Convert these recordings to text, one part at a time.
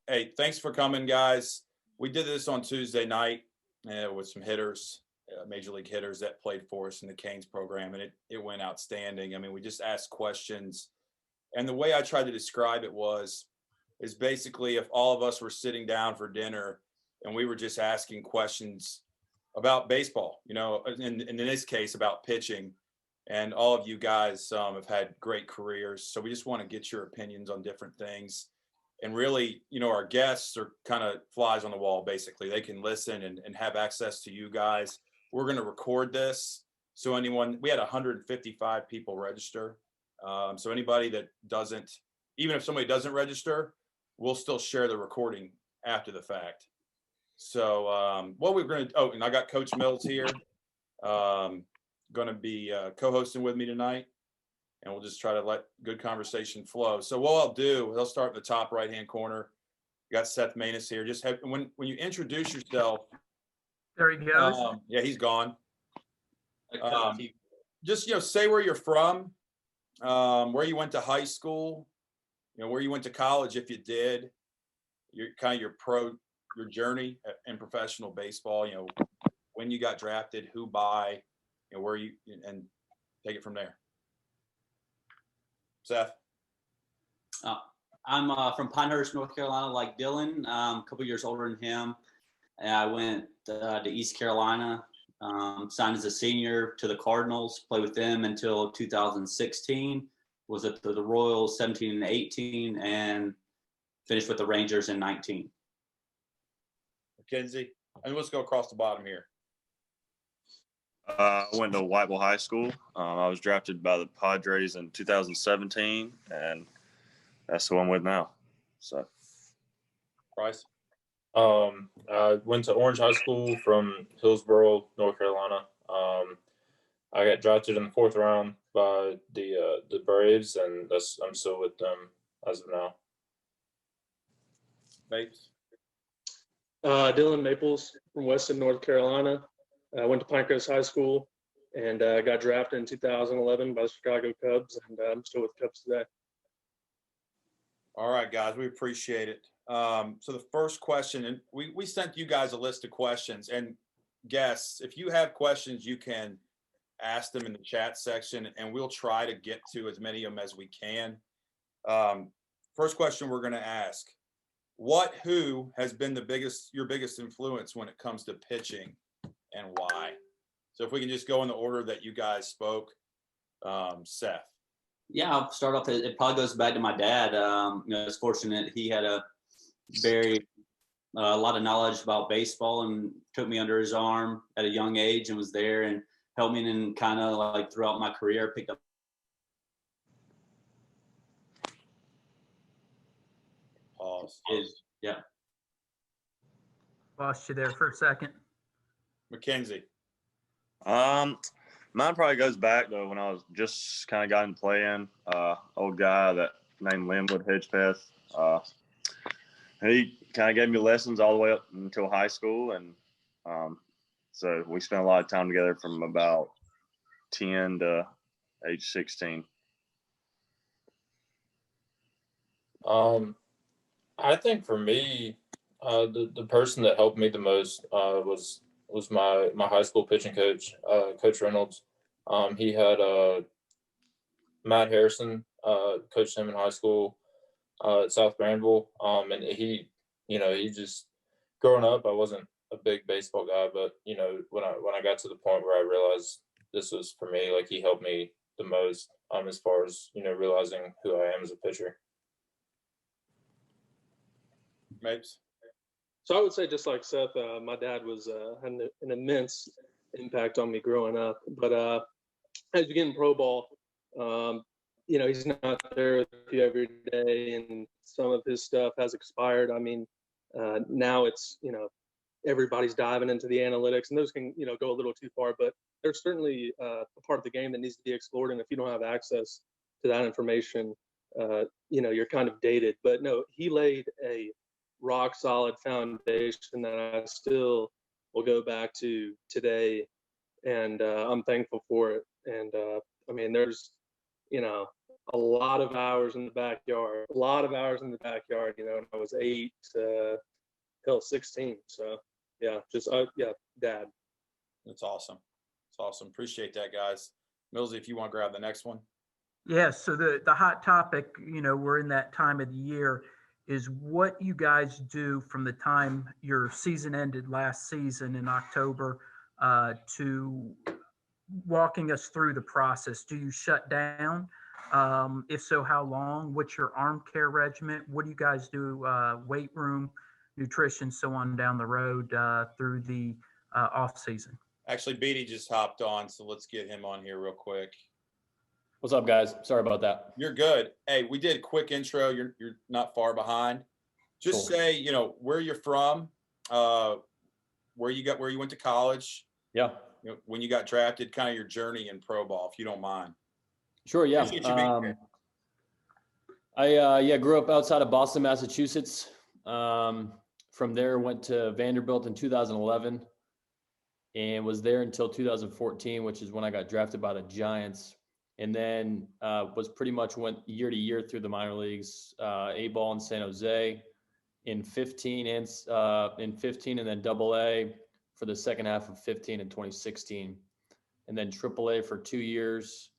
Hey, thanks for coming, guys. We did this on Tuesday night with some hitters, major league hitters that played for us in the Canes program, and it went outstanding. I mean, we just asked questions, and the way I tried to describe it is basically if all of us were sitting down for dinner and we were just asking questions about baseball, in this case about pitching, and all of you guys have had great careers. So we just want to get your opinions on different things. And really, our guests are kind of flies on the wall, basically. They can listen and have access to you guys. We're going to record this. So we had 155 people register. So anybody that doesn't, even if somebody doesn't register, we'll still share the recording after the fact. So what we're going to, and I got Coach Mills here, going to be co-hosting with me tonight. And we'll just try to let good conversation flow. So what I'll do, I'll start in the top right-hand corner. You got Seth Maness here. Just when you introduce yourself. There he goes. Yeah, he's gone. Just, say where you're from, where you went to high school, where you went to college if you did, your journey in professional baseball, when you got drafted, who by, where you, and take it from there. Seth? I'm from Pinehurst, North Carolina, like Dillon, a couple years older than him. And I went to East Carolina, signed as a senior to the Cardinals, played with them until 2016, was at the Royals 17 and 18, and finished with the Rangers in 19. Mackenzie? And let's go across the bottom here. I went to Whiteville High School. I was drafted by the Padres in 2017, and that's who I'm with now. So, Bryse? I went to Orange High School from Hillsboro, North Carolina. I got drafted in the 4th round by the Braves, and I'm still with them as of now. Mapes? Dillon Maples from Weston, North Carolina. I went to Pinecrest High School and got drafted in 2011 by the Chicago Cubs, and I'm still with the Cubs today. All right, guys, we appreciate it. So the first question, and we sent you guys a list of questions, and guests, if you have questions, you can ask them in the chat section, and we'll try to get to as many of them as we can. First question we're going to ask: who has been your biggest influence when it comes to pitching, and why? So if we can just go in the order that you guys spoke. Seth? Yeah, I'll start off. It probably goes back to my dad. I was fortunate he had a lot of knowledge about baseball and took me under his arm at a young age and was there and helped me, and kind of like throughout my career picked up. Pause. Yeah. Lost you there for a second. Mackenzie? Mine probably goes back to when I was just kind of gotten playing. Old guy that named Linwood Hedgepeth. He kind of gave me lessons all the way up until high school, and so we spent a lot of time together from about 10 to age 16. I think for me, the person that helped me the most was my high school pitching coach, Coach Reynolds. He had Matt Harrison, coached him in high school at South Granville. And he just, growing up, I wasn't a big baseball guy, but when I got to the point where I realized this was for me, like, he helped me the most as far as realizing who I am as a pitcher. Mapes? So I would say, just like Seth, my dad had an immense impact on me growing up. But as you get in pro ball, he's not there with you every day, and some of his stuff has expired. I mean, now it's, everybody's diving into the analytics, and those can, go a little too far. But there's certainly a part of the game that needs to be explored, and if you don't have access to that information, you're kind of dated. But no, he laid a rock solid foundation that I still will go back to today, and I'm thankful for it. And I mean, there's a lot of hours in the backyard. A lot of hours in the backyard. When I was 8 till 16. So yeah, Dad. That's awesome. It's awesome. Appreciate that, guys. Millsy, if you want to grab the next one. Yeah, so the hot topic, we're in that time of the year, is what you guys do from the time your season ended last season in October to walking us through the process. Do you shut down? If so, how long? What's your arm care regimen? What do you guys do? Weight room, nutrition, so on down the road through the off season. Actually, Beede just hopped on, so let's get him on here real quick. What's up, guys? Sorry about that. You're good. Hey, we did a quick intro. You're not far behind. Just Cool. say, where you're from, where you went to college. Yeah. When you got drafted, kind of your journey in pro ball, if you don't mind. Sure. Yeah. Appreciate you being here. I grew up outside of Boston, Massachusetts. From there, went to Vanderbilt in 2011 and was there until 2014, which is when I got drafted by the Giants. And then was pretty much went year to year through the minor leagues, A-ball in San Jose in 15 and then Double-A for the second half of 15 and 2016, and then Triple-A for 2 years,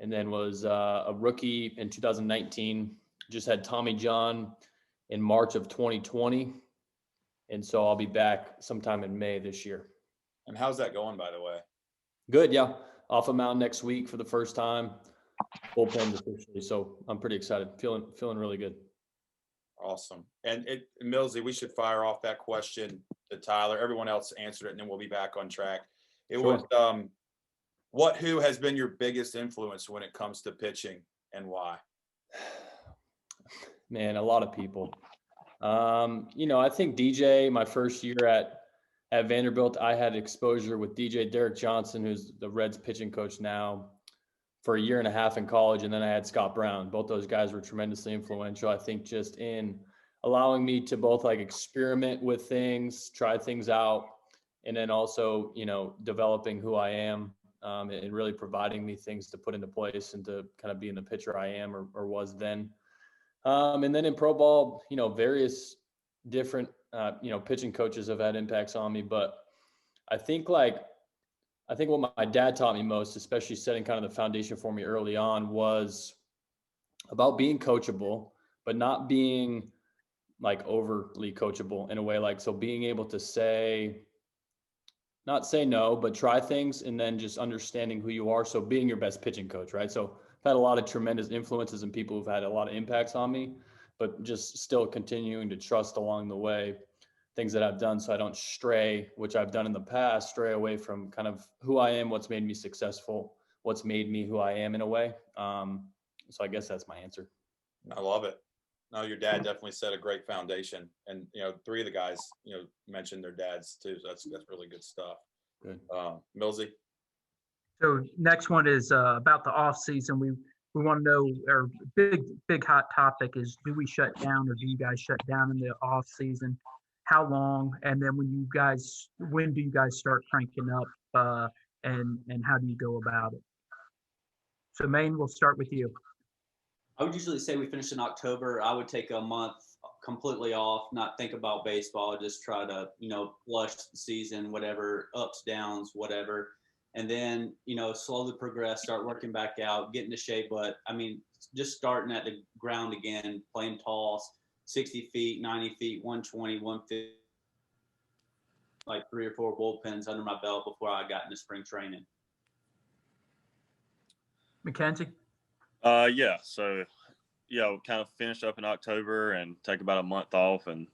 and then was a rookie in 2019. Just had Tommy John in March of 2020, and so I'll be back sometime in May this year. And how's that going, by the way? Good, yeah. Off a mound next week for the first time, bullpen officially. So I'm pretty excited. Feeling really good. Awesome. And Millsy, we should fire off that question to Tyler. Everyone else answered it, and then we'll be back on track. It Sure. was who has been your biggest influence when it comes to pitching and why? Man, a lot of people. I think DJ, my first year at Vanderbilt, I had exposure with DJ Derek Johnson, who's the Reds pitching coach now, for a year and a half in college. And then I had Scott Brown. Both those guys were tremendously influential, I think, just in allowing me to both experiment with things, try things out, and then also, developing who I am and really providing me things to put into place and to kind of being the pitcher I am or was then. And then in pro ball, various different pitching coaches have had impacts on me, but I think what my dad taught me most, especially setting kind of the foundation for me early on, was about being coachable, but not being overly coachable in a way. So being able to not say no, but try things, and then just understanding who you are. So being your best pitching coach, right? So I've had a lot of tremendous influences and people who've had a lot of impacts on me, but just still continuing to trust along the way things that I've done so I don't stray, which I've done in the past, stray away from kind of who I am, what's made me successful, what's made me who I am in a way. So I guess that's my answer. I love it. No, your dad definitely set a great foundation. And, 3 of the guys, mentioned their dads too. So that's really good stuff. Good. Millsy. So next one is about the off season. We want to know, our big hot topic is, do we shut down or do you guys shut down in the off season? How long? And then when do you guys start cranking up and how do you go about it? So Maine, we'll start with you. I would usually say we finish in October. I would take a month completely off, not think about baseball, just try to, flush the season, whatever, ups, downs, whatever. And then, slowly progress, start working back out, get into shape. But just starting at the ground again, playing toss, 60 feet, 90 feet, 120, 150, 3 or 4 bullpens under my belt before I got into spring training. Mackenzie? Yeah. So, we'll kind of finish up in October and take about a month off. And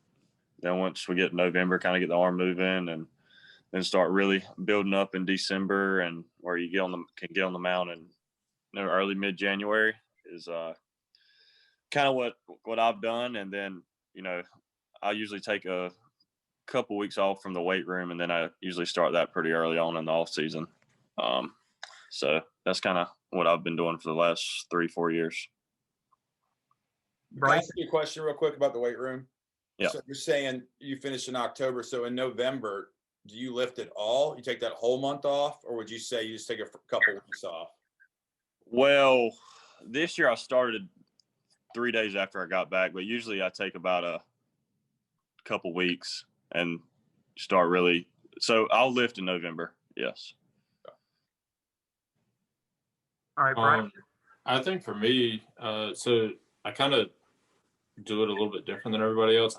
then once we get November, kind of get the arm moving and then start really building up in December, and where you can get on the mound in early mid-January is kind of what I've done. And then, I usually take a couple weeks off from the weight room, and then I usually start that pretty early on in the off season. So that's kind of what I've been doing for the last 3-4 years. Can I ask you a question real quick about the weight room? Yeah. So you're saying you finish in October. So in November, do you lift at all? You take that whole month off, or would you say you just take a couple weeks off? Well, this year I started 3 days after I got back, but usually I take about a couple weeks and start really. So I'll lift in November. Yes. All right, Bryce. I think for me, so I kind of do it a little bit different than everybody else.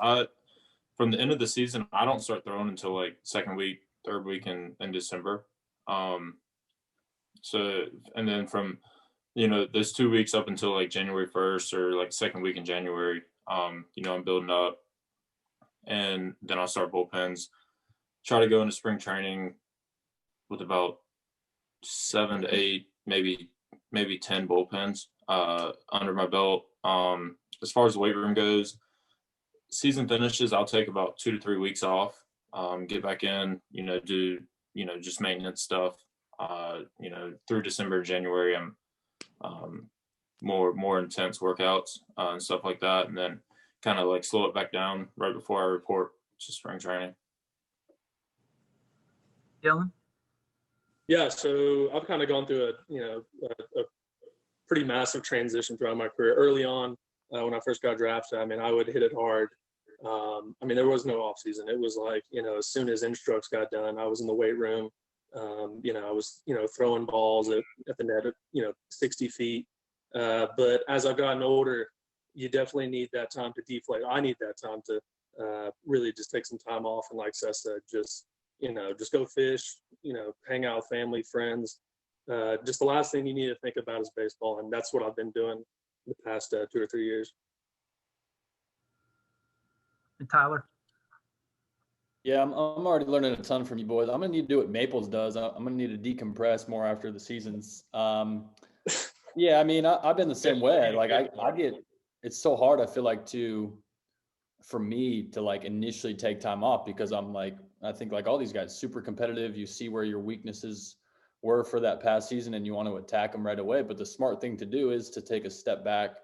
From the end of the season, I don't start throwing until like second week, third week in December. So, and then from, those 2 weeks up until like January 1st or like second week in January, I'm building up, and then I'll start bullpens, try to go into spring training with about 7 to 8, maybe 10 bullpens under my belt. As far as the weight room goes, season finishes, I'll take about 2 to 3 weeks off, get back in, do, just maintenance stuff. Through December, January, I'm more intense workouts and stuff like that. And then kind of like slow it back down right before I report to spring training. Dillon? Yeah, so I've kind of gone through a pretty massive transition throughout my career. Early on, when I first got drafted, I would hit it hard. There was no off season. It was like, as soon as instructs got done, I was in the weight room. I was, throwing balls at the net at, 60 feet. But as I've gotten older, you definitely need that time to deflate. I need that time to really just take some time off. And like Seth said, just go fish, hang out with family, friends. Just the last thing you need to think about is baseball. And that's what I've been doing the past 2 or 3 years. And Tyler? Yeah, I'm already learning a ton from you boys. I'm going to need to do what Maples does. I'm going to need to decompress more after the seasons. Yeah, I've been the same way. Like I get, it's so hard, I feel like, for me to like initially take time off, because I'm like, I think like all these guys, super competitive. You see where your weaknesses were for that past season and you want to attack them right away. But the smart thing to do is to take a step back,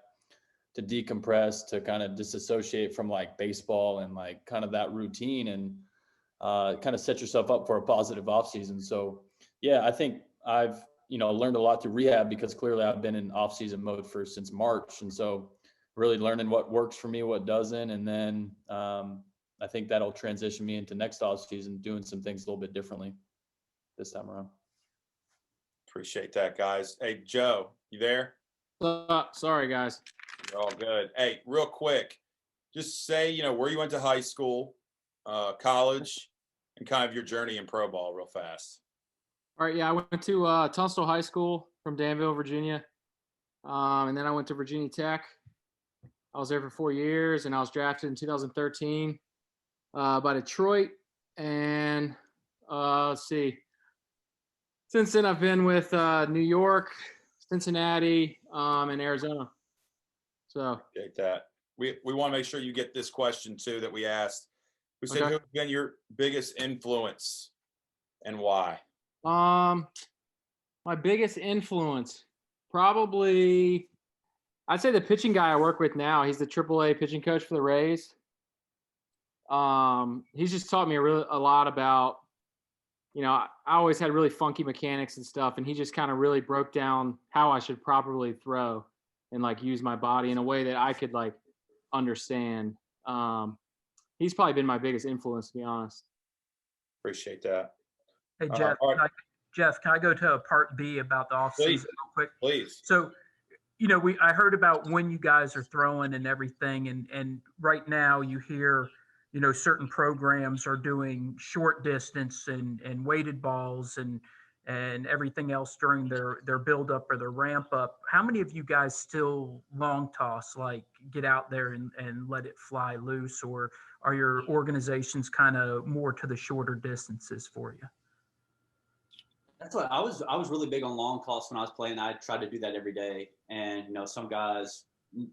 to decompress, to kind of disassociate from like baseball and like kind of that routine, and kind of set yourself up for a positive off season. So yeah, I think I've, learned a lot through rehab, because clearly I've been in off season mode since March. And so really learning what works for me, what doesn't. And then I think that'll transition me into next off season, doing some things a little bit differently this time around. Appreciate that, guys. Hey, Joe, you there? Sorry, guys. You're all good. Hey, real quick, just say, where you went to high school, college, and kind of your journey in pro ball real fast. All right, yeah, I went to Tunstall High School from Danville, Virginia. And then I went to Virginia Tech. I was there for 4 years, and I was drafted in 2013 by Detroit. And let's see. Since then, I've been with New York, Cincinnati, and Arizona. So Get that. We want to make sure you get this question too that we asked. We said, Okay. Who's been your biggest influence and why? my biggest influence, probably, I'd say the pitching guy I work with now. He's the AAA pitching coach for the Rays. He's just taught me a lot about, I always had really funky mechanics and stuff, and he just kind of really broke down how I should properly throw and like use my body in a way that I could like understand. He's probably been my biggest influence, to be honest. Appreciate that. Hey, Jeff, all right. Jeff, can I go to a part B about the offseason Please. real quick? Please. So, I heard about when you guys are throwing and everything, and right now you hear, certain programs are doing short distance and weighted balls and everything else during their build up or their ramp up. How many of you guys still long toss, like get out there and let it fly loose, or are your organizations kind of more to the shorter distances for you? That's what I was really big on long toss when I was playing. I tried to do that every day. And, some guys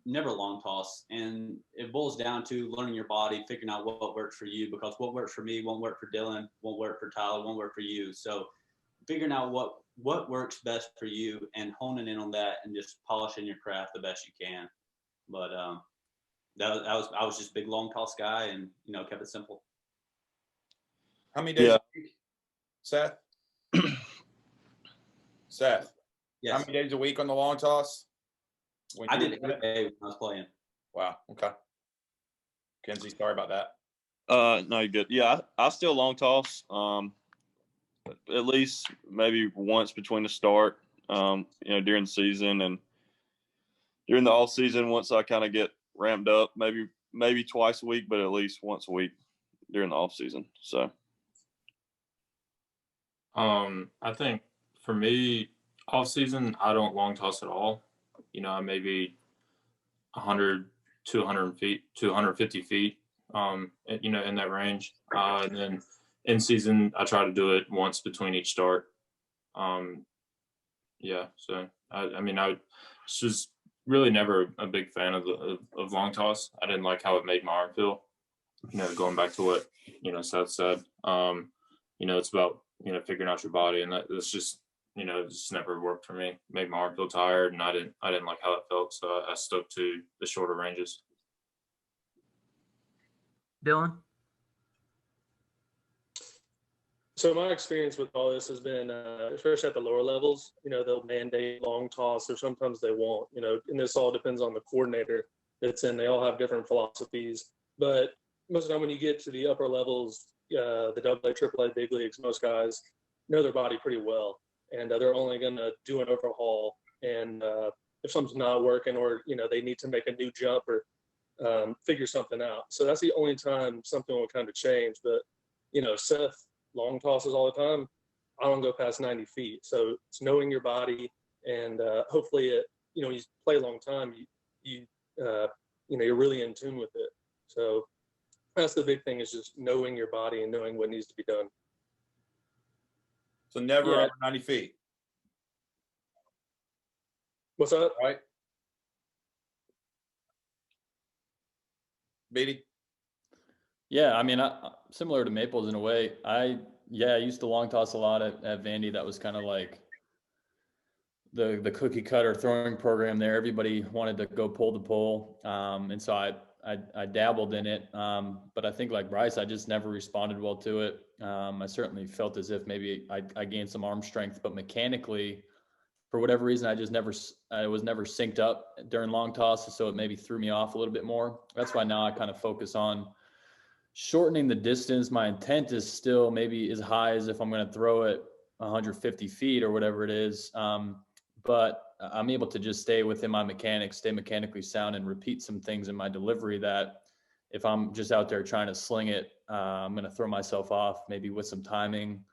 never long toss. And it boils down to learning your body, figuring out what works for you, because what works for me won't work for Dillon, won't work for Tyler, won't work for you. So figuring out what works best for you and honing in on that and just polishing your craft the best you can. But I was just a big long toss guy, and, kept it simple. How many days a week, Seth? Seth, Yes. how many days a week on the long toss? I did every day when I was playing. Wow. Okay. Kenzie, sorry about that. No, you're good. Yeah, I still long toss. At least maybe once between the start, during the season and during the off season. Once I kind of get ramped up, maybe twice a week, but at least once a week during the off season. So, I think for me, off season, I don't long toss at all. Maybe 100 to 100 feet to 150 feet, in that range. And then in season, I try to do it once between each start. So I was just really never a big fan of long toss. I didn't like how it made my arm feel. Going back to what Seth said, it's about figuring out your body, and it's just it just never worked for me. Made my arm feel tired, and I didn't like how it felt, so I stuck to the shorter ranges. Dillon? So my experience with all this has been, especially at the lower levels, they'll mandate long toss, or sometimes they won't, and this all depends on the coordinator that's in. They all have different philosophies. But most of the time when you get to the upper levels, the AA, AAA, big leagues, most guys know their body pretty well. And they're only going to do an overhaul. And if something's not working, or, they need to make a new jump or figure something out. So that's the only time something will kind of change. But, Seth long tosses all the time. I don't go past 90 feet. So it's knowing your body, and hopefully when you play a long time, you're really in tune with it. So that's the big thing, is just knowing your body and knowing what needs to be done. So never over 90 feet. What's that? Right. Beede? Yeah, similar to Maples in a way. I used to long toss a lot at Vandy. That was kind of like the cookie cutter throwing program there. Everybody wanted to go pole to pole, and so I dabbled in it. But I think like Bryce, I just never responded well to it. I certainly felt as if maybe I gained some arm strength, but mechanically, for whatever reason, I was never synced up during long tosses, so it maybe threw me off a little bit more. That's why now I kind of focus on shortening the distance. My intent is still maybe as high as if I'm going to throw it 150 feet or whatever it is. But I'm able to just stay within my mechanics, stay mechanically sound, and repeat some things in my delivery that if I'm just out there trying to sling it, I'm going to throw myself off, maybe with some timing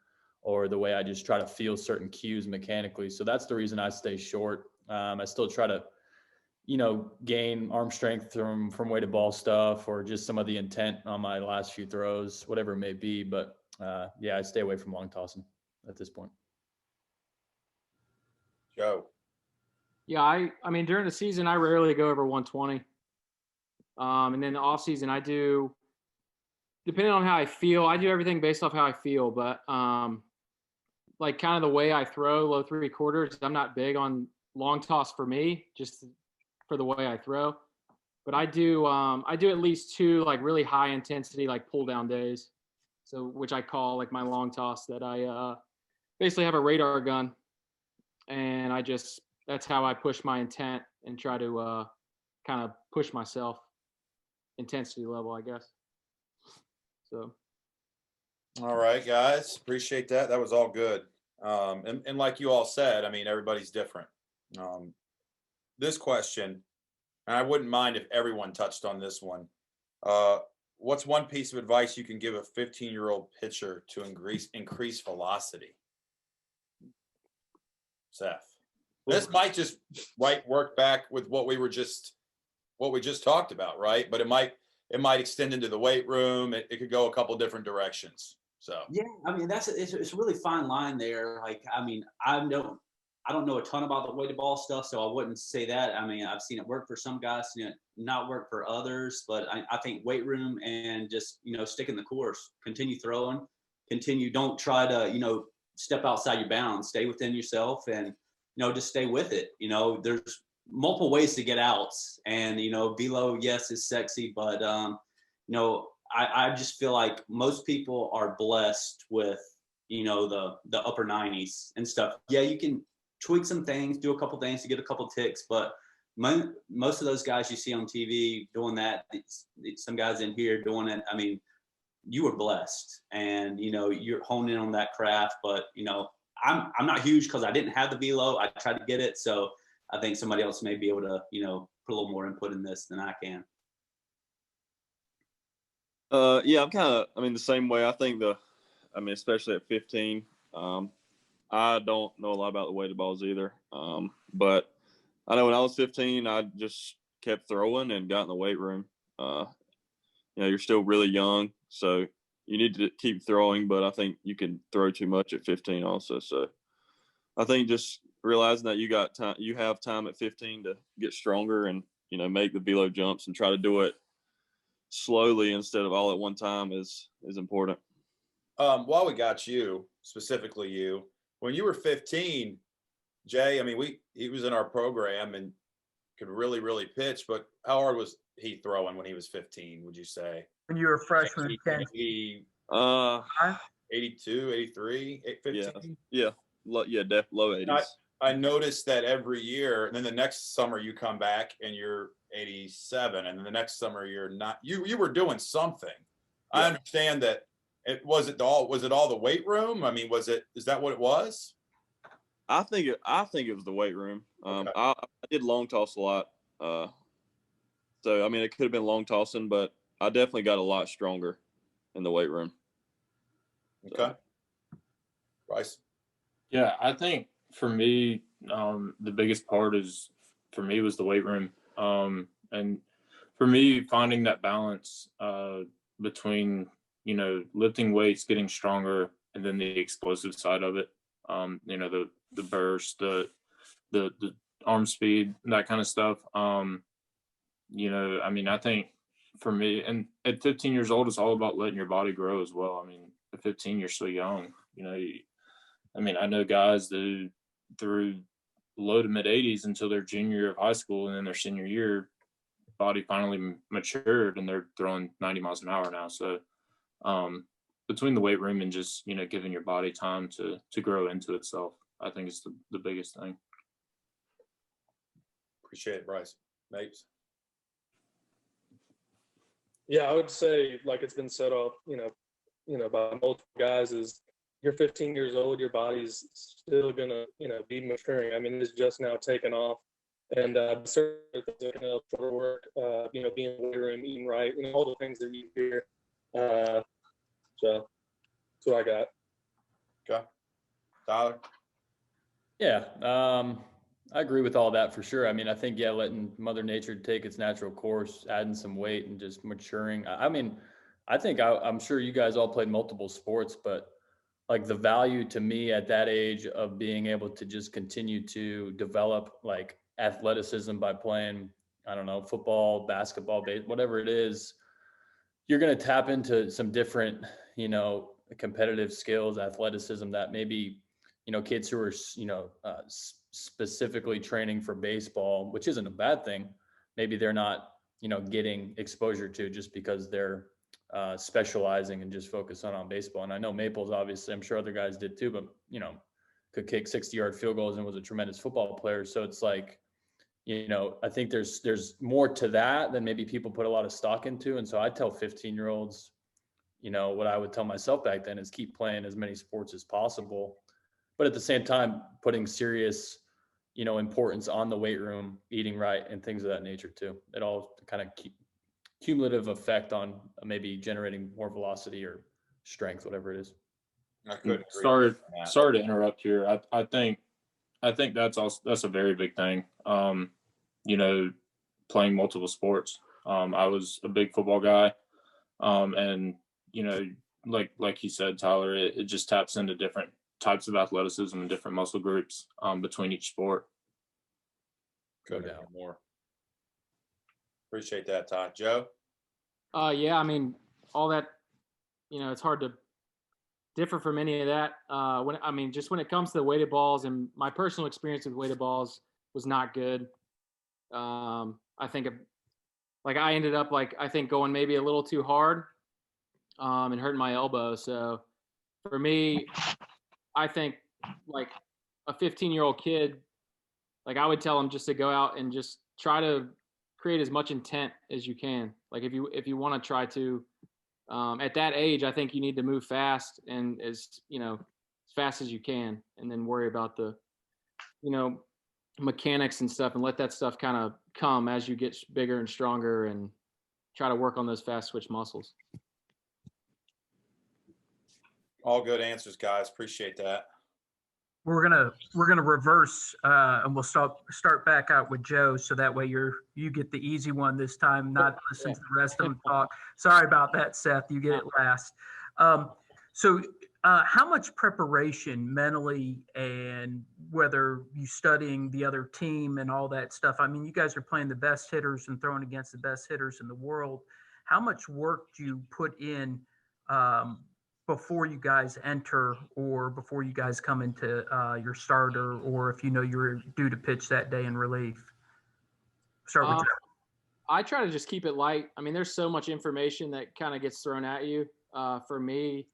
or the way I just try to feel certain cues mechanically. So that's the reason I stay short. I still try to, gain arm strength from way to ball stuff, or just some of the intent on my last few throws, whatever it may be. But I stay away from long tossing at this point. Joe? Yeah, I mean, during the season, I rarely go over 120. And then the off season, I do, depending on how I feel, I do everything based off how I feel. But like kind of the way I throw low 3/4, I'm not big on long toss for me, just for the way I throw. But I do at least 2 like really high intensity, like pull down days. So which I call like my long toss, that I basically have a radar gun, and that's how I push my intent and try to kind of push myself intensity level, I guess. So. All right, guys. Appreciate that. That was all good. And like you all said, everybody's different. This question, and I wouldn't mind if everyone touched on this one. What's one piece of advice you can give a 15-year-old pitcher to increase velocity? Seth. This might just work back with what we just talked about, right? But it might extend into the weight room. It could go a couple different directions. So yeah, it's a really fine line there. Like, I don't know a ton about the weighted ball stuff, so I wouldn't say that. I've seen it work for some guys, not work for others. But I think weight room and just stick in the course, continue throwing, don't try to step outside your bounds, stay within yourself, and just stay with it. There's multiple ways to get outs, and velo, yes, is sexy, but I just feel like most people are blessed with the upper 90s and stuff. Yeah, you can tweak some things, do a couple things to get a couple ticks, but most of those guys you see on TV doing that, some guys in here doing it. I mean, you were blessed, and you're honing in on that craft. But I'm not huge because I didn't have the velo. I tried to get it, so I think somebody else may be able to put a little more input in this than I can. Yeah, I mean, the same way. I think especially at 15, I don't know a lot about the weighted balls either. But I know when I was 15, I just kept throwing and got in the weight room. You're still really young, so you need to keep throwing, but I think you can throw too much at 15 also. So I think just realizing that you have time at 15 to get stronger and, make the velo jumps and try to do it slowly instead of all at one time is important. While we got you, specifically you, when you were 15, Jay, I mean, he was in our program and could really, really pitch, but how hard was he throwing when he was 15, would you say? When you were a freshman, 82, 83, 15? Yeah, low 80s. I noticed that every year, and then the next summer you come back and you're 87, and then the next summer you're not. You were doing something. Yeah. I understand that. Was it all the weight room? I mean, is that what it was? I think it was the weight room. Okay. I did long toss a lot. So I mean, it could have been long tossing, but I definitely got a lot stronger in the weight room. Okay. Bryce? Yeah, I think for me, the biggest part was the weight room. And for me, finding that balance between, lifting weights, getting stronger, and then the explosive side of it. The burst, the arm speed, that kind of stuff. I mean, I think for me, and at 15 years old, it's all about letting your body grow as well. I mean, at 15, you're still young. I know guys that through low to mid 80s until their junior year of high school, and then their senior year, body finally matured and they're throwing 90 miles an hour now. So between the weight room and just, giving your body time to grow into itself, I think it's the biggest thing. Appreciate it, Bryce. Mapes? Yeah, I would say, like it's been said off, by multiple guys, is you're 15 years old, your body's still gonna, be maturing. I mean, it's just now taken off, and certainly for work, being in the weight room, eating right, all the things that you hear. So that's what I got. Okay, Tyler. Yeah, I agree with all that for sure. I mean, I think letting Mother Nature take its natural course, adding some weight, and just maturing. I mean, I'm sure you guys all played multiple sports, but like the value to me at that age of being able to just continue to develop like athleticism by playing, I don't know, football, basketball, whatever it is, you're going to tap into some different, competitive skills, athleticism that maybe, kids who are, specifically training for baseball, which isn't a bad thing. Maybe they're not, getting exposure to just because they're specializing and just focusing on baseball. And I know Maples, obviously, I'm sure other guys did too, but, could kick 60-yard field goals and was a tremendous football player. So it's like, I think there's more to that than maybe people put a lot of stock into. And so I tell 15-year-olds, what I would tell myself back then is keep playing as many sports as possible, but at the same time, putting serious, importance on the weight room, eating right, and things of that nature too. It all kind of cumulative effect on maybe generating more velocity or strength, whatever it is. I couldn't sorry to interrupt here. I think that's a very big thing. Playing multiple sports. I was a big football guy. And like you said, Tyler, it just taps into different types of athleticism and different muscle groups between each sport. Couldn't agree more. Appreciate that, Todd. Joe? Yeah, I mean, all that, it's hard to differ from any of that. When it comes to the weighted balls, and my personal experience with weighted balls was not good. I think I ended up going maybe a little too hard and hurting my elbow. So for me, I think like a 15-year-old kid, like I would tell him just to go out and just try to create as much intent as you can. Like if you want to try to, at that age, I think you need to move fast and as fast as you can, and then worry about the, mechanics and stuff, and let that stuff kind of come as you get bigger and stronger, and try to work on those fast switch muscles. All good answers, guys. Appreciate that. We're gonna reverse, and we'll start back out with Joe, so that way you get the easy one this time, not listen to the rest of them talk. Sorry about that, Seth. You get it last. So how much preparation mentally, and whether you studying the other team and all that stuff? I mean, you guys are playing the best hitters and throwing against the best hitters in the world. How much work do you put in before you guys enter, or before you guys come into your starter, or if you're due to pitch that day in relief? Start with Joe. I try to just keep it light. I mean, there's so much information that kind of gets thrown at you. For me,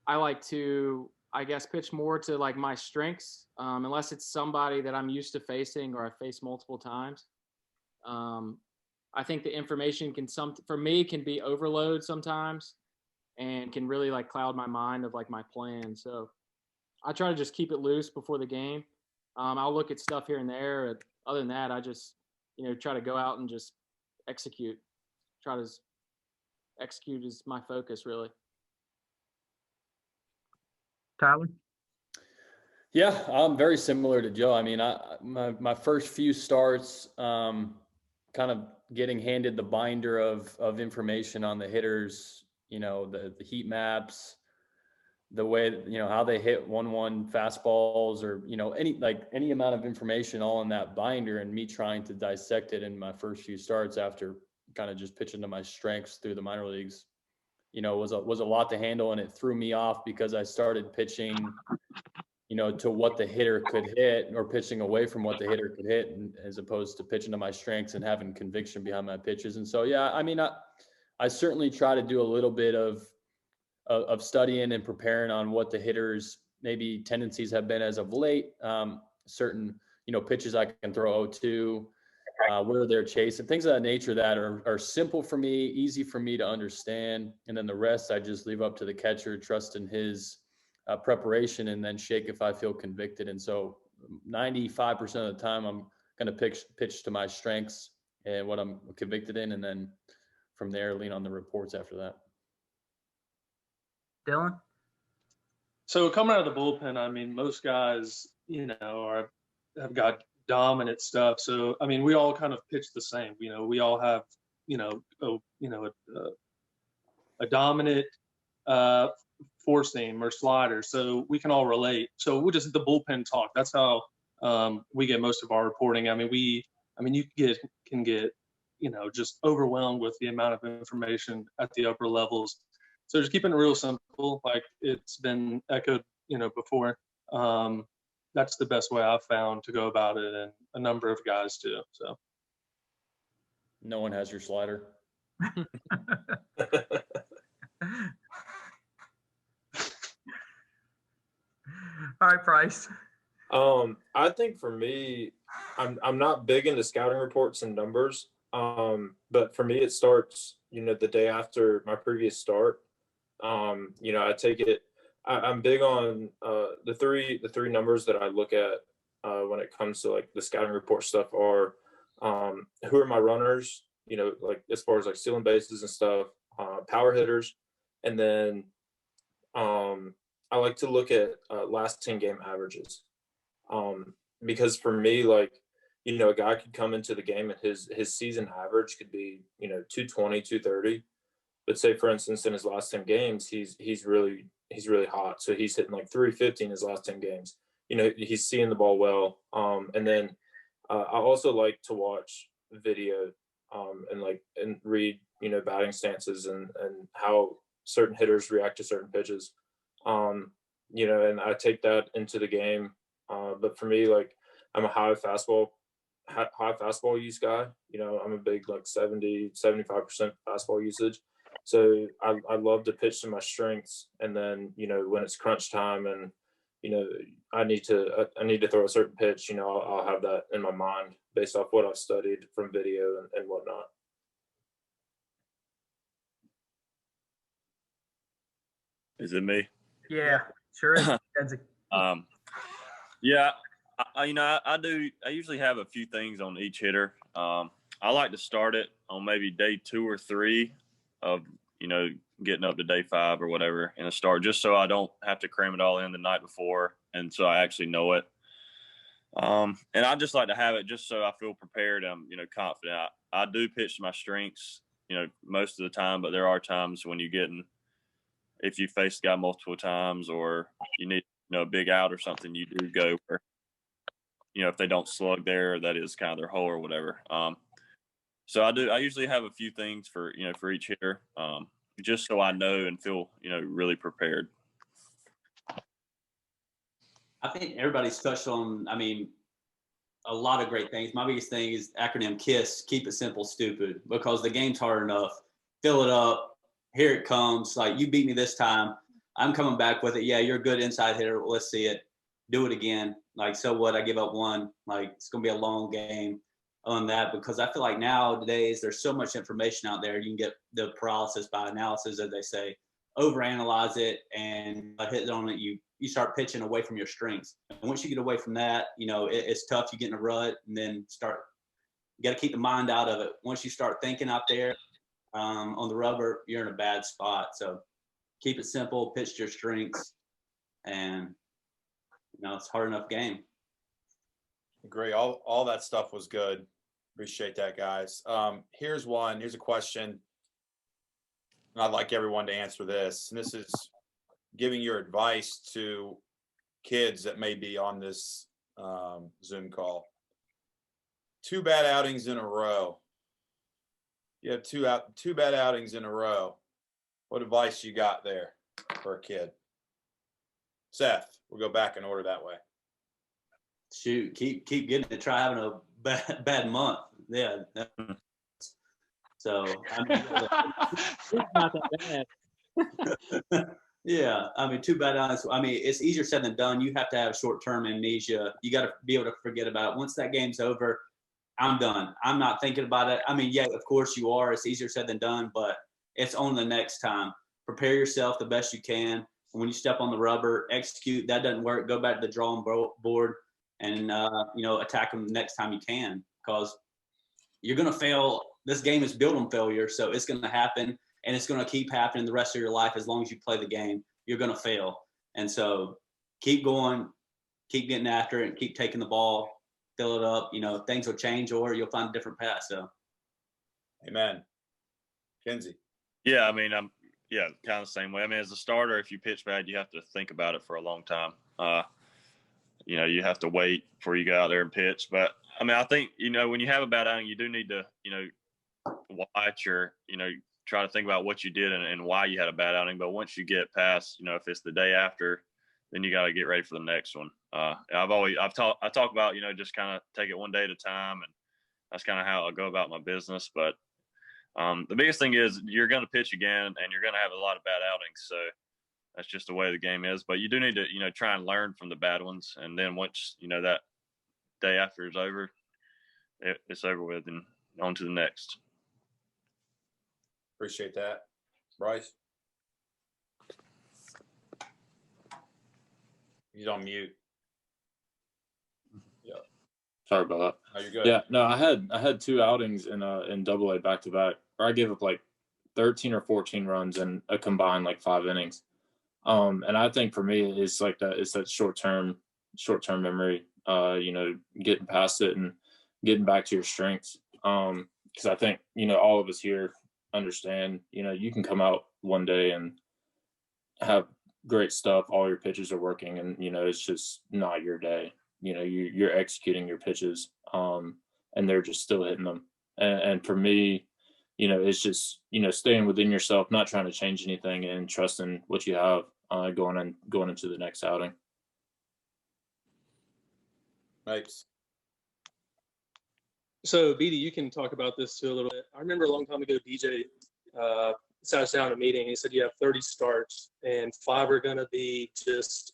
I like to, I guess, pitch more to like my strengths, unless it's somebody that I'm used to facing or I've faced multiple times. I think the information for me can be overload sometimes, and can really like cloud my mind of like my plan. So I try to just keep it loose before the game. I'll look at stuff here and there. Other than that, I just, try to go out and just execute. Try to execute is my focus, really. Tyler? Yeah, I'm very similar to Joe. I mean, my first few starts, kind of getting handed the binder of information on the hitters, the heat maps, the way, how they hit 1-1 fastballs, or, any amount of information all in that binder, and me trying to dissect it in my first few starts after kind of just pitching to my strengths through the minor leagues, was a lot to handle. And it threw me off because I started pitching, to what the hitter could hit, or pitching away from what the hitter could hit, as opposed to pitching to my strengths and having conviction behind my pitches. And so, yeah, I mean, I certainly try to do a little bit of studying and preparing on what the hitters' maybe tendencies have been as of late. Certain, pitches I can throw 0-2, where they're chasing, things of that nature that are simple for me, easy for me to understand. And then the rest, I just leave up to the catcher, trust in his preparation, and then shake if I feel convicted. And so 95% of the time, I'm going to pitch to my strengths and what I'm convicted in. And then from there, lean on the reports after that. Dillon? So coming out of the bullpen, I mean, most guys, have got dominant stuff. So, I mean, we all kind of pitch the same. We all have, a dominant four seam or slider. So we can all relate. So we'll just the bullpen talk. That's how we get most of our reporting. I mean, you can get, just overwhelmed with the amount of information at the upper levels. So just keeping it real simple, like it's been echoed, before. That's the best way I've found to go about it, and a number of guys too. So no one has your slider. All right, Bryce. I think for me, I'm not big into scouting reports and numbers. But for me, it starts, the day after my previous start. I take it. I'm big on the three numbers that I look at when it comes to like the scouting report stuff are who are my runners, like as far as like stealing bases and stuff, power hitters, and then I like to look at last 10 game averages, because for me, like, a guy could come into the game and his season average could be 220, 230. But say, for instance, in his last 10 games, he's really hot. So he's hitting like 350 in his last 10 games. He's seeing the ball well. And then I also like to watch video and read, batting stances and how certain hitters react to certain pitches. And I take that into the game. But for me, like, I'm a high fastball use guy. I'm a big like 70-75% fastball usage. So I love to pitch to my strengths, and then when it's crunch time and I need to throw a certain pitch, I'll have that in my mind based off what I've studied from video and whatnot. Is it me? Yeah, sure is. Yeah, I usually have a few things on each hitter. I like to start it on maybe day 2 or 3 of, getting up to day 5 or whatever in a start, just so I don't have to cram it all in the night before. And so I actually know it. And I just like to have it just so I feel prepared. I'm, confident. I do pitch to my strengths, most of the time, but there are times when if you face the guy multiple times or you need, a big out or something, you do go where, if they don't slug there, that is kind of their hole or whatever. So I usually have a few things for each hitter, just so I know and feel, really prepared. I think everybody's touched on, a lot of great things. My biggest thing is acronym KISS, keep it simple, stupid, because the game's hard enough. Fill it up. Here it comes. Like, you beat me this time. I'm coming back with it. Yeah, you're a good inside hitter. Let's see it. Do it again. Like, so what? I give up 1. Like, it's going to be a long game on that, because I feel like nowadays there's so much information out there. You can get the paralysis by analysis, as they say, overanalyze it and hit on it. You start pitching away from your strengths. And once you get away from that, it's tough. You get in a rut and then you got to keep the mind out of it. Once you start thinking out there on the rubber, you're in a bad spot. So keep it simple, pitch to your strengths, and, it's a hard enough game. Agree. All that stuff was good. Appreciate that, guys. Here's a question, and I'd like everyone to answer this. And this is giving your advice to kids that may be on this Zoom call. 2 bad outings in a row. You have two bad outings in a row. What advice you got there for a kid? Seth, we'll go back in order that way. Shoot, keep getting it. Try having a bad month. Yeah. So It's not that bad. yeah, 2 bad outings. It's easier said than done. You have to have short-term amnesia. You got to be able to forget about it. Once that game's over, I'm done. I'm not thinking about it. Yeah, of course you are. It's easier said than done, but it's on the next time. Prepare yourself the best you can. When you step on the rubber, execute. That doesn't work. Go back to the drawing board and attack them the next time you can, because you're going to fail. This game is built on failure, so it's going to happen, and it's going to keep happening the rest of your life. As long as you play the game, you're going to fail. And so keep going, keep getting after it, and keep taking the ball, fill it up. Things will change, or you'll find a different path. So amen. Kenzie. Yeah, I'm kind of the same way. As a starter, if you pitch bad, you have to think about it for a long time. You have to wait before you go out there and pitch. But I think, when you have a bad outing, you do need to, watch or, try to think about what you did and why you had a bad outing. But once you get past, if it's the day after, then you got to get ready for the next one. I talk about, just kind of take it one day at a time, and that's kind of how I go about my business. But the biggest thing is you're going to pitch again, and you're going to have a lot of bad outings. So that's just the way the game is. But you do need to, try and learn from the bad ones. And then once, that day after is over, it's over with and on to the next. Appreciate that. Bryce? He's on mute. Yeah. Sorry about that. Oh, you're good. Yeah, no, I had 2 outings in AA back to back, where I gave up like 13 or 14 runs in a combined 5 innings. And I think for me, it's that short-term memory, getting past it and getting back to your strengths. Because I think, all of us here understand, you can come out one day and have great stuff. All your pitches are working, and, it's just not your day. You're executing your pitches, and they're just still hitting them. And for me, it's just, staying within yourself, not trying to change anything, and trusting what you have going into the next outing. Thanks. So, Beede, you can talk about this too a little bit. I remember a long time ago, DJ sat us down in a meeting. He said you have 30 starts, and 5 are going to be just,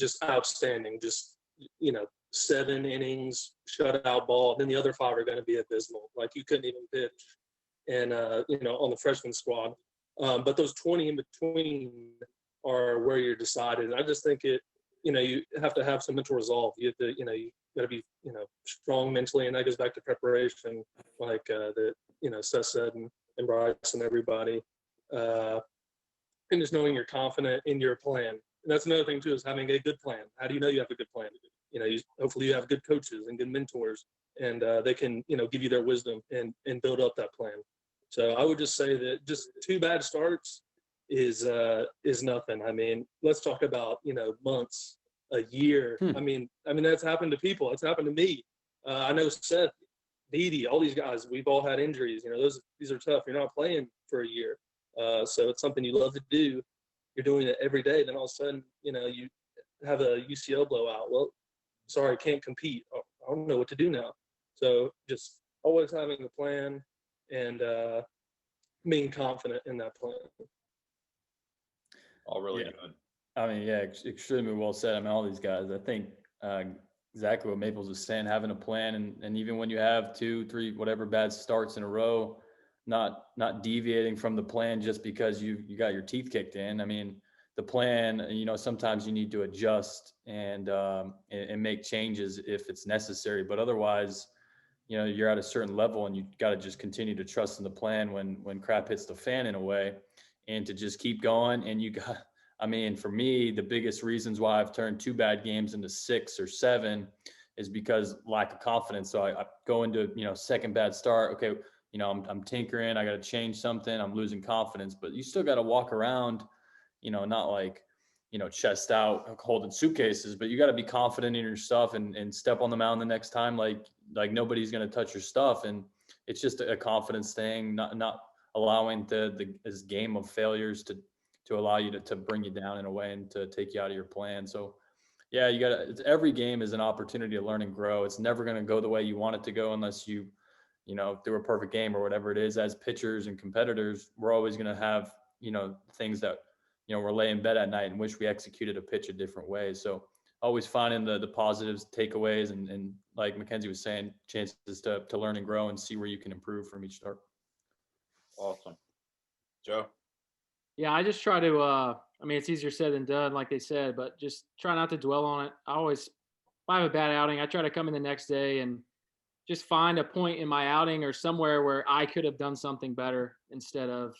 just outstanding. Just, 7 innings, shutout ball. Then the other 5 are going to be abysmal. Like you couldn't even pitch, and on the freshman squad. But those 20 in between are where you're decided. I just think you have to have some mental resolve. You have to, you got to be, strong mentally, and that goes back to preparation, like that, Seth said, and Bryce and everybody, and just knowing you're confident in your plan. And that's another thing too, is having a good plan. How do you know you have a good plan? Hopefully you have good coaches and good mentors, and they can, give you their wisdom and build up that plan. So I would just say that just 2 bad starts is nothing. I mean, let's talk about, months, a year. I mean, that's happened to people. It's happened to me. I know Seth, Beede, all these guys, we've all had injuries. These are tough. You're not playing for a year. So it's something you love to do. You're doing it every day. Then all of a sudden, you have a UCL blowout. Well, sorry, can't compete. I don't know what to do now. So just always having a plan and being confident in that plan. All really good. I mean, yeah, extremely well said. I mean, all these guys, I think exactly what Maples was saying, having a plan, and even when you have 2, 3, whatever bad starts in a row, not deviating from the plan just because you got your teeth kicked in. I mean, the plan, sometimes you need to adjust and make changes if it's necessary, but otherwise, you're at a certain level and you got to just continue to trust in the plan when crap hits the fan in a way, and to just keep going. And for me, the biggest reasons why I've turned 2 bad games into 6 or 7 is because lack of confidence. So I go into, second bad start. Okay. I'm tinkering. I got to change something. I'm losing confidence, but you still got to walk around, not like, chest out holding suitcases, but you got to be confident in your stuff and step on the mound the next time. Like nobody's going to touch your stuff. And it's just a confidence thing, not allowing this game of failures to allow you to bring you down in a way and to take you out of your plan. So yeah, every game is an opportunity to learn and grow. It's never going to go the way you want it to go unless you do a perfect game or whatever it is. As pitchers and competitors, we're always going to have, things that, we're laying in bed at night and wish we executed a pitch a different way. So always finding the positives, takeaways, and like Mackenzie was saying, chances to learn and grow and see where you can improve from each start. Awesome. Joe? Yeah, I just try to, it's easier said than done, like they said, but just try not to dwell on it. If I have a bad outing, I try to come in the next day and just find a point in my outing or somewhere where I could have done something better, instead of,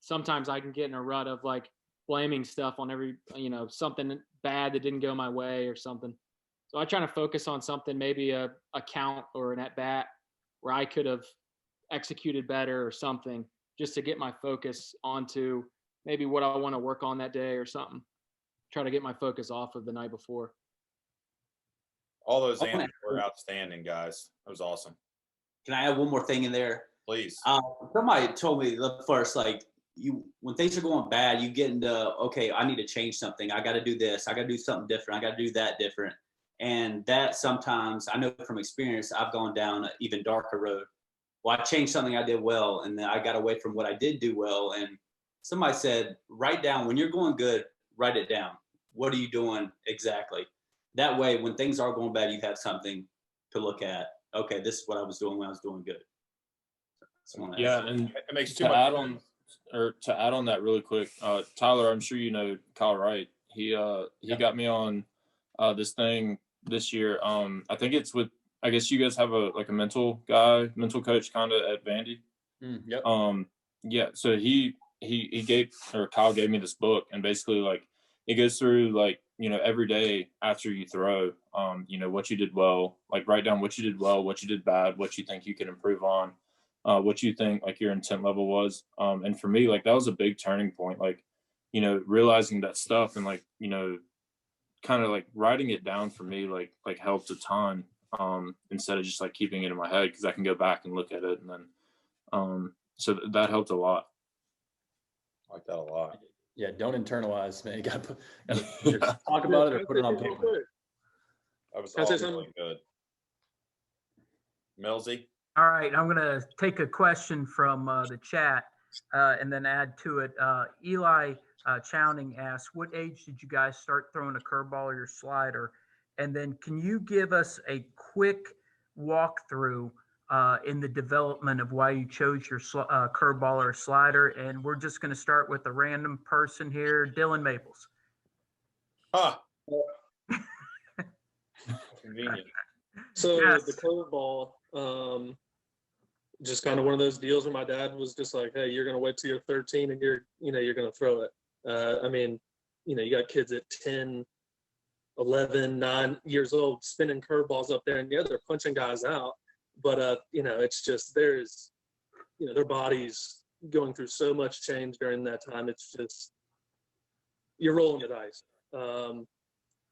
sometimes I can get in a rut of like blaming stuff on every, something bad that didn't go my way or something. So I try to focus on something, maybe a count or an at bat where I could have executed better or something, just to get my focus onto maybe what I want to work on that day or something. Try to get my focus off of the night before. All those answers were outstanding, guys. That was awesome. Can I add one more thing in there? Please. Somebody told me first, like, when things are going bad, you get into, okay, I need to change something. I got to do this. I got to do something different. I got to do that different. And that sometimes, I know from experience, I've gone down an even darker road. Well, I changed something I did well, and then I got away from what I did do well. And somebody said, write down, when you're going good, write it down. What are you doing exactly? That way, when things are going bad, you have something to look at. Okay, this is what I was doing when I was doing good. Yeah, and it makes to add on that really quick, Tyler, I'm sure you know Kyle Wright. He got me on this thing this year. I think it's with, I guess you guys have a mental coach kind of at Vandy. Yep. Yeah. So Kyle gave me this book, and basically it goes through every day after you throw, what you did well, write down what you did well, what you did bad, what you think you can improve on, what you think your intent level was. And for me, that was a big turning point, realizing that stuff and kind of writing it down for me, helped a ton, instead of just keeping it in my head, because I can go back and look at it. And then, so that helped a lot. I like that a lot. Yeah, don't internalize, man. You got to talk about it or put it on paper. That was all really good. Millsy? All right, I'm going to take a question from the chat. and then add to it. Eli Chowning asks, what age did you guys start throwing a curveball or your slider? And then can you give us a quick walkthrough in the development of why you chose your curveball or slider? And we're just going to start with a random person here, Dillon Maples. Huh. Convenient. So Yes. the curveball, just kind of one of those deals where my dad was just like, "Hey, you're gonna wait till you're 13 and you're gonna throw it." I mean, you got kids at 10, 11, 9 years old spinning curveballs up there, and yeah, they're punching guys out. But it's just their bodies going through so much change during that time. It's just you're rolling the dice.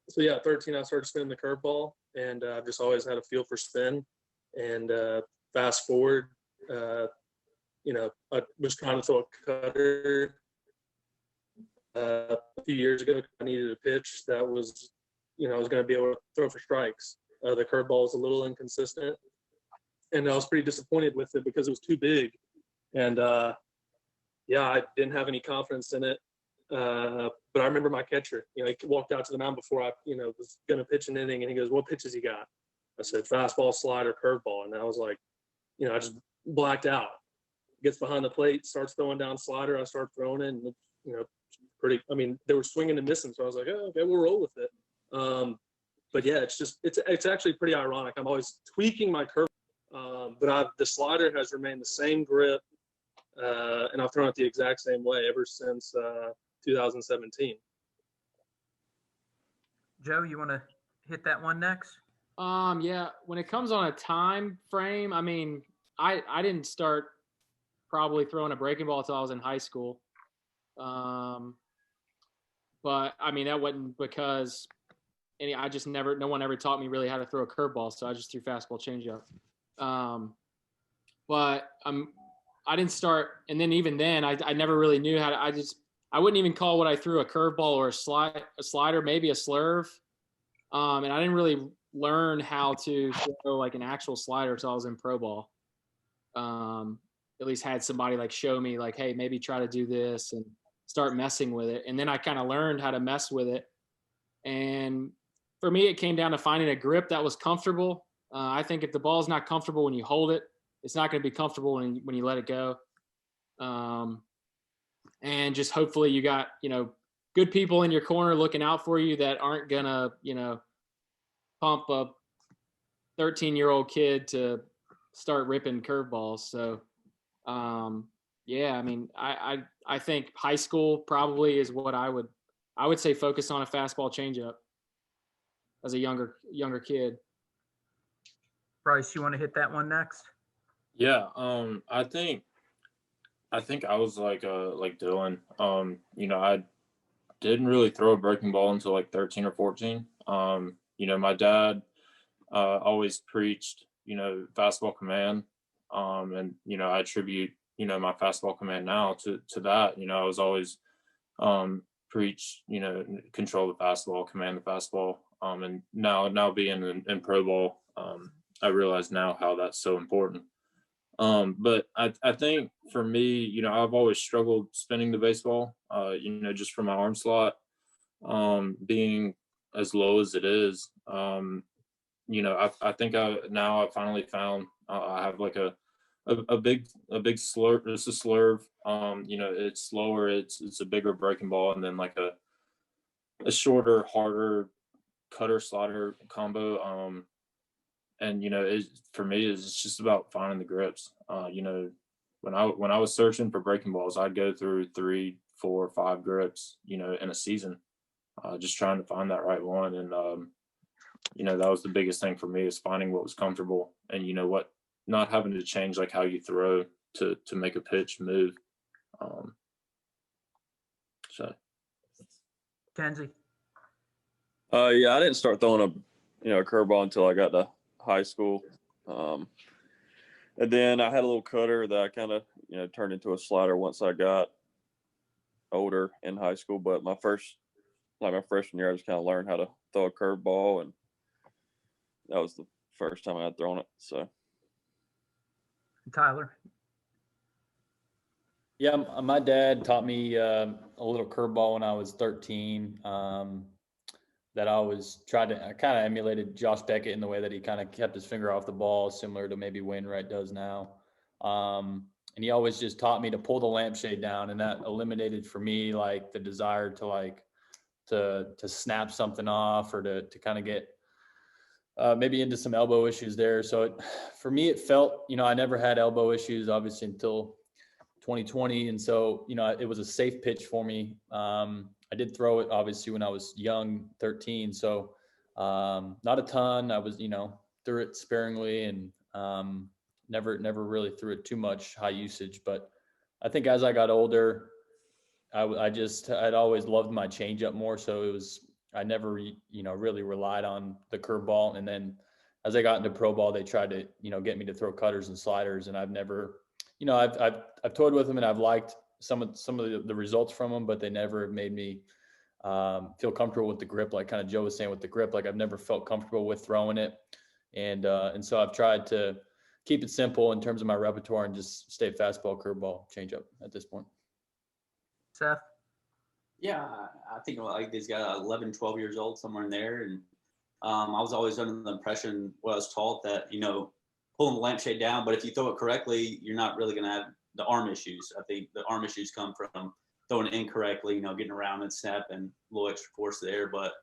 So yeah, 13, I started spinning the curveball, and I've just always had a feel for spin. And fast forward, I was trying to throw a cutter a few years ago. I needed a pitch that was, I was going to be able to throw for strikes. The curveball was a little inconsistent, and I was pretty disappointed with it because it was too big. And I didn't have any confidence in it. But I remember my catcher, he walked out to the mound before I, was going to pitch an inning, and he goes, "What pitches you got?" I said, "Fastball, slider, curveball." And I was like, I just blacked out. Gets behind the plate, starts throwing down slider. I start throwing it, and they were swinging and missing. So I was like, "Oh, okay, we'll roll with it." But yeah, it's actually pretty ironic. I'm always tweaking my curve, but the slider has remained the same grip, and I've thrown it the exact same way ever since 2017. Joe, you want to hit that one next? Yeah, when it comes on a time frame, I mean, I didn't start probably throwing a breaking ball until I was in high school. But I mean, that wasn't because no one ever taught me really how to throw a curveball, so I just threw fastball, changeup. But I didn't start, and then even then, I never really knew how to. I wouldn't even call what I threw a curveball or a slider, maybe a slurve. And I didn't really learn how to throw like an actual slider until I was in pro ball. At least had somebody like show me like, hey, maybe try to do this and start messing with it. And then I kind of learned how to mess with it. And for me, it came down to finding a grip that was comfortable. I think if the ball is not comfortable when you hold it, it's not going to be comfortable when you let it go. And just hopefully you got, good people in your corner looking out for you that aren't going to, pump a 13-year-old kid to start ripping curveballs. So, I mean, I think high school probably is what I would say focus on a fastball changeup as a younger kid. Bryce, you want to hit that one next? Yeah, I think I was like Dillon. I didn't really throw a breaking ball until like 13 or 14. My dad always preached, fastball command. And I attribute, my fastball command now to that. I was always preach, control the fastball, command the fastball. And now being in pro ball, I realize now how that's so important. But I think for me, I've always struggled spinning the baseball, just from my arm slot, being as low as it is. I think I finally found, I have like a big slurve. It's a slurve. It's slower. It's a bigger breaking ball, and then like a shorter, harder cutter slider combo. And for me, it's just about finding the grips. When I was searching for breaking balls, I'd go through 3, 4, 5 grips, in a season, just trying to find that right one. And that was the biggest thing for me, is finding what was comfortable, and not having to change like how you throw to make a pitch move. Kenzie. I didn't start throwing a curveball until I got to high school. And then I had a little cutter that I kind of, turned into a slider once I got older in high school. But my freshman year, I just kind of learned how to throw a curveball, and that was the first time I had thrown it. So, Tyler. Yeah, my dad taught me a little curveball when I was 13. That I always tried to, I kind of emulated Josh Beckett in the way that he kind of kept his finger off the ball, similar to maybe Wainwright does now. And he always just taught me to pull the lampshade down, and that eliminated for me like the desire to to snap something off or to kind of get maybe into some elbow issues there. So for me, it felt, I never had elbow issues obviously until 2020. And so, it was a safe pitch for me. I did throw it obviously when I was young, 13. So not a ton. I was, threw it sparingly and never really threw it too much high usage. But I think as I got older, I'd always loved my changeup more. So I never, really relied on the curveball. And then as I got into pro ball, they tried to, get me to throw cutters and sliders. And I've never, I've toyed with them and I've liked some of the results from them, but they never have made me feel comfortable with the grip. Like kind of Joe was saying with the grip, like I've never felt comfortable with throwing it. And so I've tried to keep it simple in terms of my repertoire and just stay fastball, curveball, changeup at this point. Seth? Yeah, I think like these guys 11, 12 years old, somewhere in there. And I was always under the impression, what I was taught, that, pulling the lampshade down, but if you throw it correctly, you're not really going to have the arm issues. I think the arm issues come from throwing it incorrectly, getting around and snap and a little extra force there. But,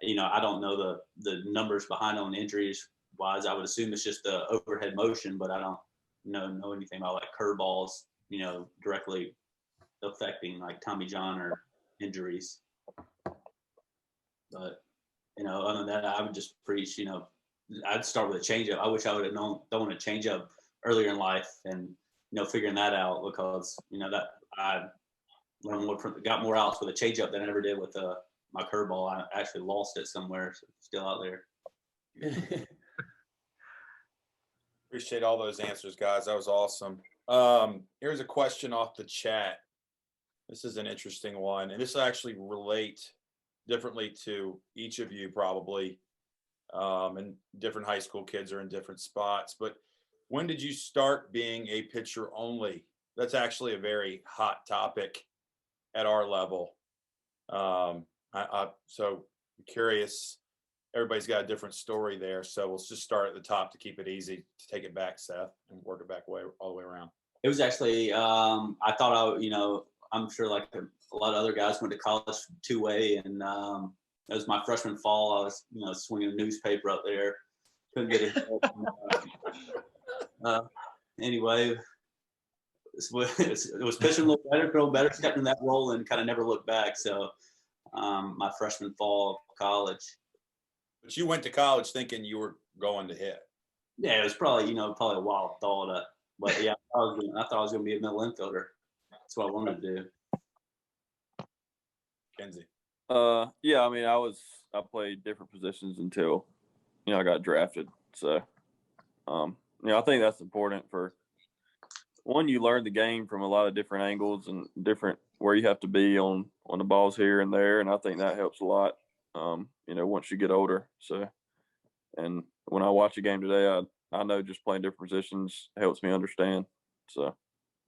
I don't know the numbers behind on injuries wise. I would assume it's just the overhead motion, but I don't know anything about like curveballs, directly affecting like Tommy John or injuries. But, other than that, I would just preach, I'd start with a changeup. I wish I would have known throwing a changeup earlier in life and, figuring that out, because, that I learned got more outs with a changeup than I ever did with my curveball. I actually lost it somewhere, so it's still out there. Appreciate all those answers, guys. That was awesome. Here's a question off the chat. This is an interesting one, and this will actually relate differently to each of you probably. And different high school kids are in different spots. But when did you start being a pitcher only? That's actually a very hot topic at our level. So I'm curious. Everybody's got a different story there. So we'll just start at the top to keep it easy, to take it back, Seth, and work it back all the way around. It was actually, I thought I'm sure like a lot of other guys went to college two-way, and it was my freshman fall. I was, swinging a newspaper up there. Couldn't get it. Anyway, it was pitching a little better, throwing better, stepping in that role, and kind of never looked back. So my freshman fall of college. But you went to college thinking you were going to hit. Yeah, it was probably, probably a wild thought. But yeah, I thought I was going to be a middle infielder. That's what I wanted to do. Kenzie. Yeah, I mean, I played different positions until, I got drafted. So, I think that's important for one. You learn the game from a lot of different angles and different where you have to be on the balls here and there, and I think that helps a lot. Once you get older. So, and when I watch a game today, I know just playing different positions helps me understand. So,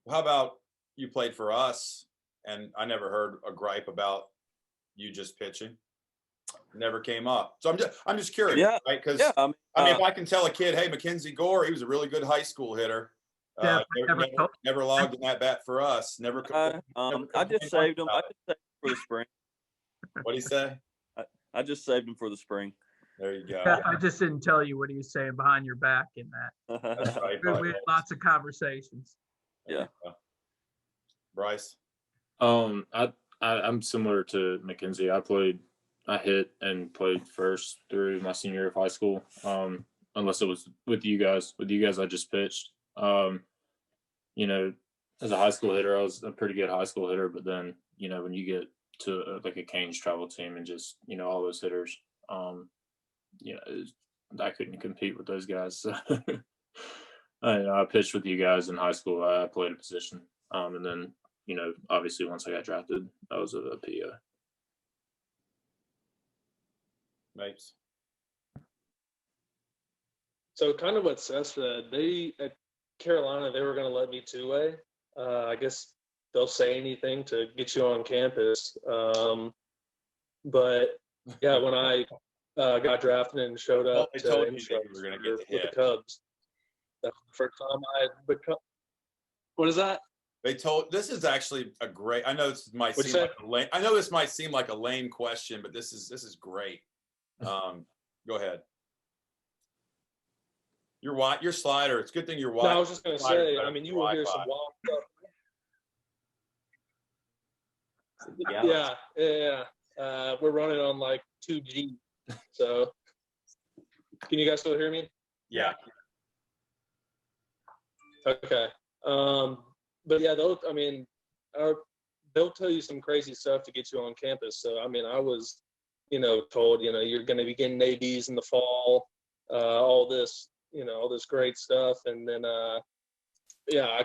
how about you played for us, and I never heard a gripe about you just pitching. Never came up. So I'm just curious, yeah, right? Because yeah, if I can tell a kid, hey, Mackenzie Gore, he was a really good high school hitter. Never logged in that bat for us. I just saved him. I just saved him for the spring. What'd he say? I just saved him for the spring. There you go. Yeah, I just didn't tell you what he was saying behind your back in that. That's right. We had lots of conversations. Yeah. Bryce? I'm similar to Mackenzie. I hit and played first through my senior year of high school. Unless it was with you guys. With you guys, I just pitched. As a high school hitter, I was a pretty good high school hitter. But then, when you get to like a Canes travel team and just, all those hitters, I couldn't compete with those guys. So I pitched with you guys in high school. I played a position. And then, obviously once I got drafted, I was a PO. Mapes. So kind of what Seth said, at Carolina, they were going to let me two-way. I guess they'll say anything to get you on campus. But yeah, when I got drafted and showed up They to told you that instruct you were going to get the with the hit. Cubs, that was the first time I had become. What is that? This is actually a great. I know this might What'd seem you like a lame. I know this might seem like a lame question, but this is great. Go ahead. Your slider. It's a good thing you're wide. No, I was just going to say. I mean, you will hear some wild stuff. Yeah. We're running on like 2G. So, can you guys still hear me? Yeah. Okay. But yeah, they'll tell you some crazy stuff to get you on campus. So, I mean, I was, told, you're going to be getting ABs in the fall, all this great stuff. And then, I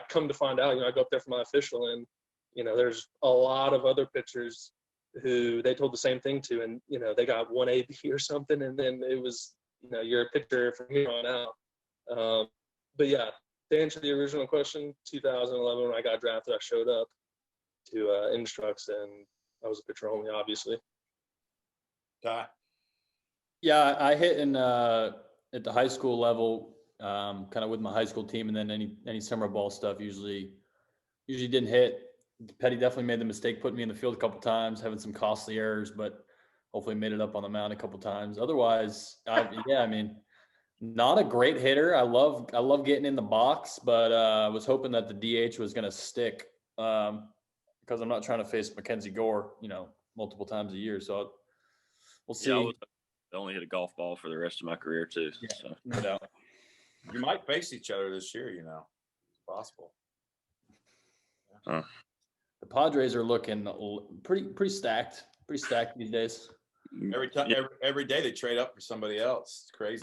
come to find out, I go up there for my official, and, there's a lot of other pitchers who they told the same thing to, and, they got one AB or something. And then it was, you're a pitcher from here on out. But yeah, to answer the original question, 2011, when I got drafted, I showed up to instructs, and I was a pitcher only, obviously. Yeah, I hit in at the high school level, kind of with my high school team, and then any summer ball stuff usually didn't hit. Petty definitely made the mistake putting me in the field a couple times, having some costly errors, but hopefully made it up on the mound a couple times. Otherwise, not a great hitter. I love getting in the box, but I was hoping that the DH was going to stick because I'm not trying to face Mackenzie Gore, multiple times a year. So we'll see. Yeah, I only hit a golf ball for the rest of my career too. Yeah, so. no doubt. You might face each other this year. It's possible. Huh. The Padres are looking pretty stacked these days. Every day they trade up for somebody else. It's crazy.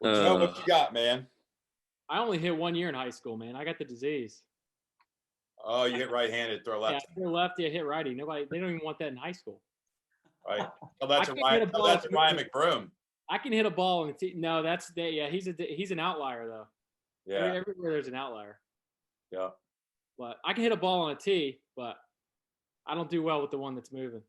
Well, Joe, what you got, man? I only hit 1 year in high school, man. I got the disease. Oh, you hit right-handed, throw left. Yeah, I hit lefty, I hit righty. They don't even want that in high school. Right. Tell that to Ryan McBroom. I can hit a ball in the tee. No, he's an outlier though. Yeah. Everywhere there's an outlier. Yeah. But I can hit a ball on a tee, but I don't do well with the one that's moving.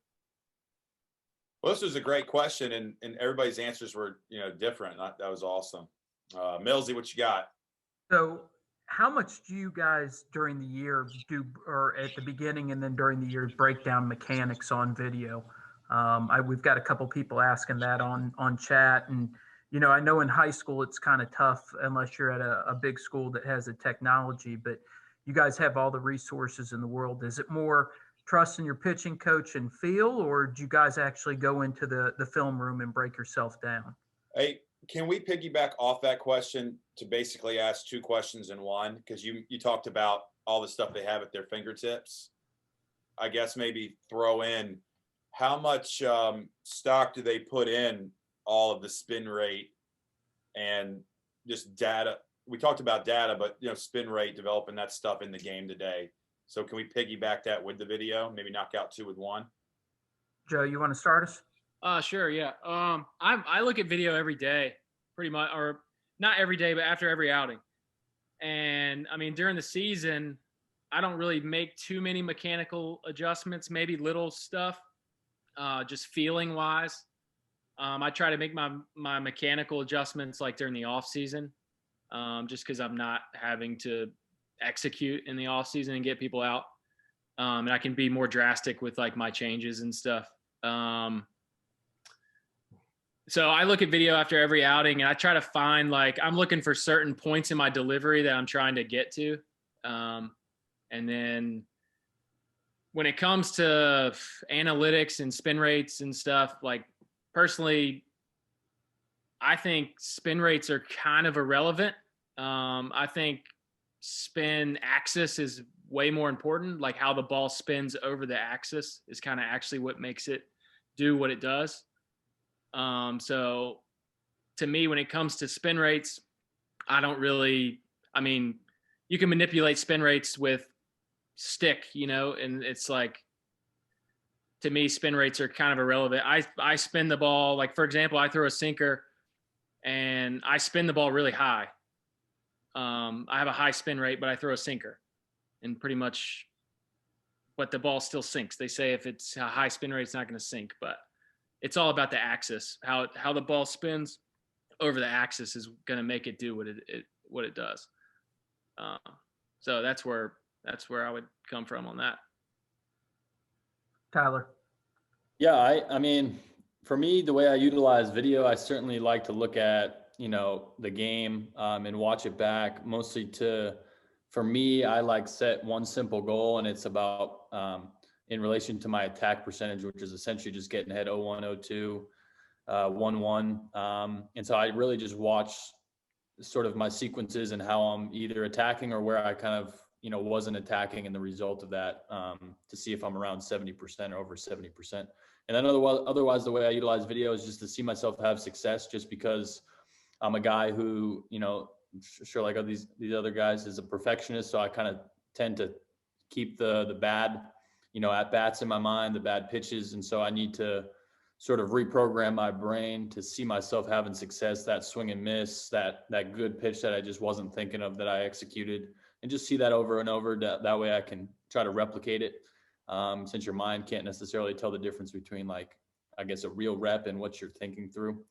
Well, this was a great question, and everybody's answers were, different. That was awesome. Millsy, what you got? So how much do you guys during the year do, or at the beginning and then during the year, break down mechanics on video? We've got a couple people asking that on chat, and I know in high school it's kind of tough unless you're at a big school that has the technology, but you guys have all the resources in the world. Is it more trust in your pitching coach and feel, or do you guys actually go into the film room and break yourself down? Hey, can we piggyback off that question to basically ask two questions in one? Because you talked about all the stuff they have at their fingertips. I guess maybe throw in how much stock do they put in all of the spin rate and just data. We talked about data, but spin rate, developing that stuff in the game today. So can we piggyback that with the video? Maybe knock out two with one. Joe, you want to start us? Sure, yeah. I look at video every day, pretty much, or not every day, but after every outing. And I mean, during the season, I don't really make too many mechanical adjustments, maybe little stuff, just feeling wise. I try to make my mechanical adjustments like during the off season, just because I'm not having to execute in the off season and get people out. And I can be more drastic with like my changes and stuff. So I look at video after every outing, and I try to find, I'm looking for certain points in my delivery that I'm trying to get to. And then when it comes to analytics and spin rates and stuff, personally, I think spin rates are kind of irrelevant. I think spin axis is way more important. Like how the ball spins over the axis is kind of actually what makes it do what it does. So to me, when it comes to spin rates, you can manipulate spin rates with stick, and it's to me, spin rates are kind of irrelevant. I spin the ball, for example, I throw a sinker and I spin the ball really high. I have a high spin rate, but I throw a sinker. and pretty much, but the ball still sinks. They say if it's a high spin rate, it's not going to sink, but it's all about the axis. How the ball spins over the axis is going to make it do what it does. So that's where I would come from on that. Tyler. Yeah, I mean, for me, the way I utilize video, I certainly like to look at, the game and watch it back. Mostly for me, I like set one simple goal, and it's about in relation to my attack percentage, which is essentially just getting ahead 0-1, 0-2, 1-1. And so I really just watch sort of my sequences and how I'm either attacking or where I kind of, wasn't attacking, and the result of that to see if I'm around 70% or over 70%. And then otherwise, the way I utilize video is just to see myself have success, just because I'm a guy who, sure, like these other guys, is a perfectionist. So I kind of tend to keep the bad, at bats in my mind, the bad pitches. And so I need to sort of reprogram my brain to see myself having success, that swing and miss, that good pitch that I just wasn't thinking of that I executed, and just see that over and over. That way I can try to replicate it. Since your mind can't necessarily tell the difference between, like, I guess, a real rep and what you're thinking through.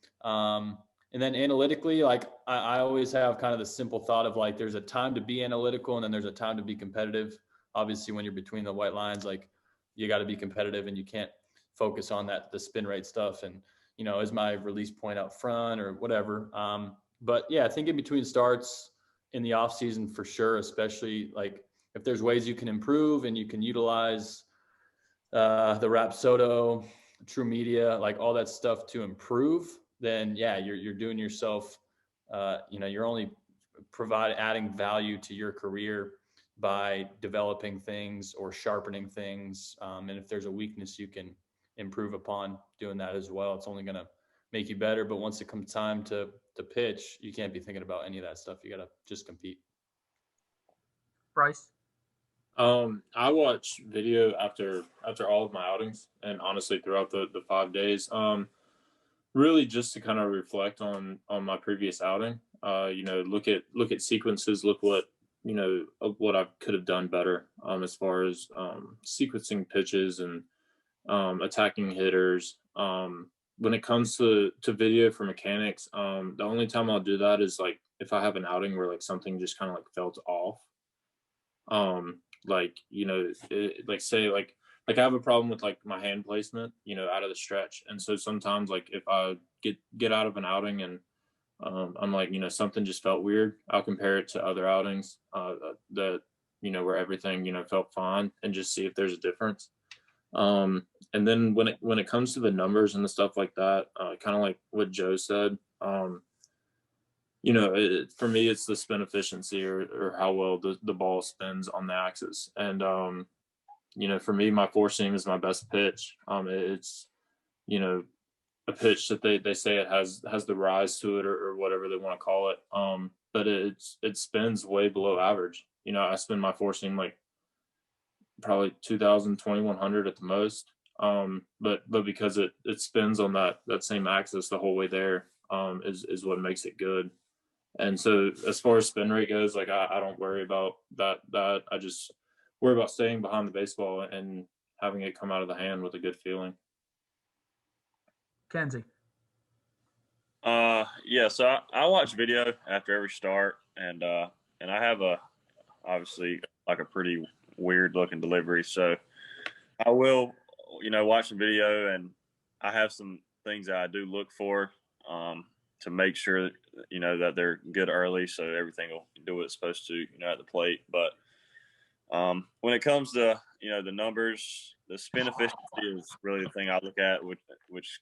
And then analytically, like I always have kind of the simple thought of, like, there's a time to be analytical and then there's a time to be competitive. Obviously, when you're between the white lines, like, you got to be competitive and you can't focus on the spin rate stuff and, is my release point out front or whatever. But yeah, I think in between starts in the off season, for sure, especially like if there's ways you can improve and you can utilize the Rapsodo, True Media, like all that stuff to improve, then yeah, you're doing yourself, you're only adding value to your career by developing things or sharpening things. And if there's a weakness you can improve upon, doing that as well, it's only going to make you better. But once it comes time to pitch, you can't be thinking about any of that stuff. You got to just compete. Bryce. I watch video after all of my outings, and honestly throughout the 5 days, really just to kind of reflect on my previous outing. Look at sequences, look what I could have done better as far as sequencing pitches and attacking hitters. When it comes to video for mechanics, the only time I'll do that is like if I have an outing where like something just kind of like felt off. Like I have a problem with like my hand placement, out of the stretch. And so sometimes, like, if I get out of an outing and I'm like, something just felt weird, I'll compare it to other outings that where everything, felt fine, and just see if there's a difference. And then when it comes to the numbers and the stuff like that, kind of like what Joe said, for me, it's the spin efficiency or how well the ball spins on the axis. And, for me, my four seam is my best pitch. It's, a pitch that they say it has the rise to it or whatever they want to call it. But it spins way below average. I spin my four seam like probably 2,000, 2,100 at the most. But because it spins on that same axis the whole way there, is what makes it good. And so as far as spin rate goes, like I don't worry about that. I just worry about staying behind the baseball and having it come out of the hand with a good feeling. Kenzie. Yeah, so I watch video after every start, and I have obviously like a pretty weird looking delivery, so I will, watch the video, and I have some things that I do look for to make sure that they're good early, so everything will do what it's supposed to, at the plate. But when it comes to the numbers, the spin efficiency is really the thing I look at, which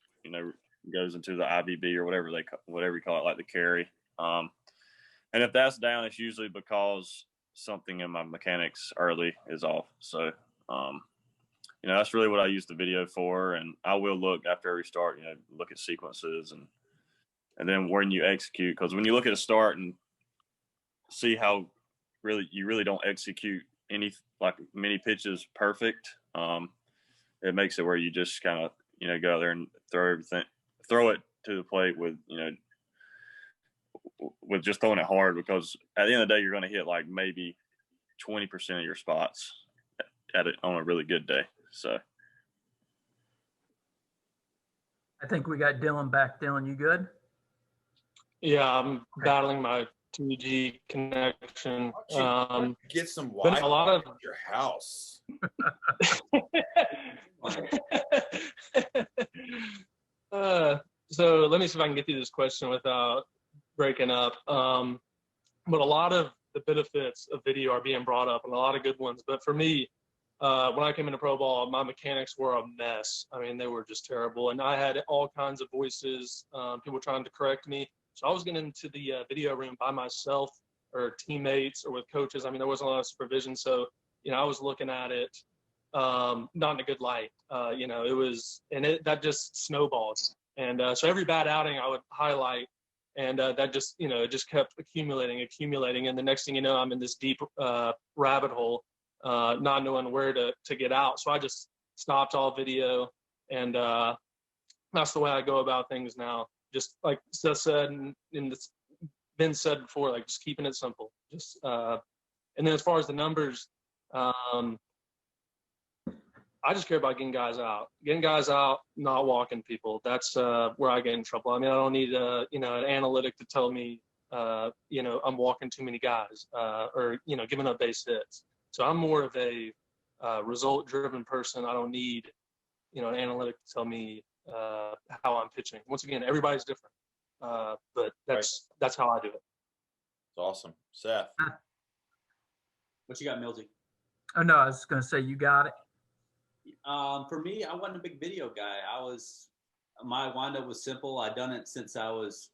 goes into the IBB or whatever you call it, like the carry. And if that's down, it's usually because something in my mechanics early is off. So that's really what I use the video for. And I will look after every start, look at sequences and then when you execute, because when you look at a start and see how you really don't execute many pitches perfect, it makes it where you just kind of go out there and throw it to the plate with with just throwing it hard, because at the end of the day you're going to hit like maybe 20% of your spots on a really good day. So I think we got Dillon back. Dillon, you good? Yeah, I'm battling my 2G connection. Get some But Wi-Fi a lot of at your house. So let me see if I can get through this question without breaking up. But a lot of the benefits of video are being brought up, and a lot of good ones. But for me, when I came into pro ball, my mechanics were a mess. I mean, they were just terrible, and I had all kinds of voices, people trying to correct me. So I was getting into the video room by myself, or teammates, or with coaches. I mean, there wasn't a lot of supervision, so I was looking at it not in a good light. It was, and that just snowballed. And so every bad outing I would highlight, and that just, it just kept accumulating. And the next thing you know, I'm in this deep rabbit hole, not knowing where to get out. So I just stopped all video, and that's the way I go about things now. Just like Seth said, and it's been said before, like just keeping it simple. Just and then as far as the numbers, I just care about getting guys out, not walking people. That's where I get in trouble. I mean, I don't need an analytic to tell me I'm walking too many guys or giving up base hits. So I'm more of a result-driven person. I don't need an analytic to tell me how I'm pitching. Once again, everybody's different, but that's how I do it. It's awesome, Seth. What you got, Milty? Oh no, I was going to say you got it. For me, I wasn't a big video guy. My windup was simple. I'd done it since I was,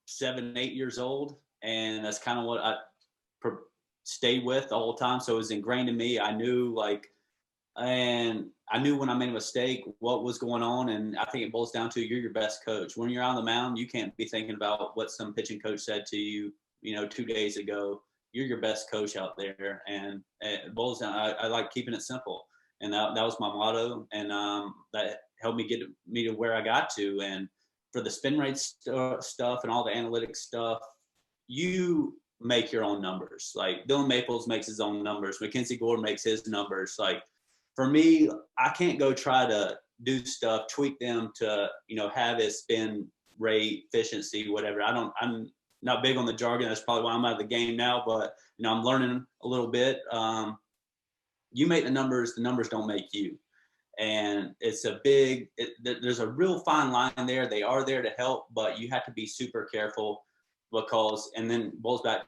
7, 8 years old. And that's kind of what I stayed with the whole time. So it was ingrained in me. I knew when I made a mistake, what was going on. And I think it boils down to you're your best coach. When you're on the mound, you can't be thinking about what some pitching coach said to you, 2 days ago. You're your best coach out there. And it boils down. I like keeping it simple. And that was my motto, and that helped me get me to where I got to. And for the spin rate stuff and all the analytics stuff, you make your own numbers. Like Dillon Maples makes his own numbers. Mackenzie Gore makes his numbers. Like for me, I can't go try to do stuff, tweak them to have his spin rate, efficiency, whatever. I'm not big on the jargon. That's probably why I'm out of the game now. But I'm learning a little bit. You make the numbers don't make you. And it's there's a real fine line there. They are there to help, but you have to be super careful and then boils back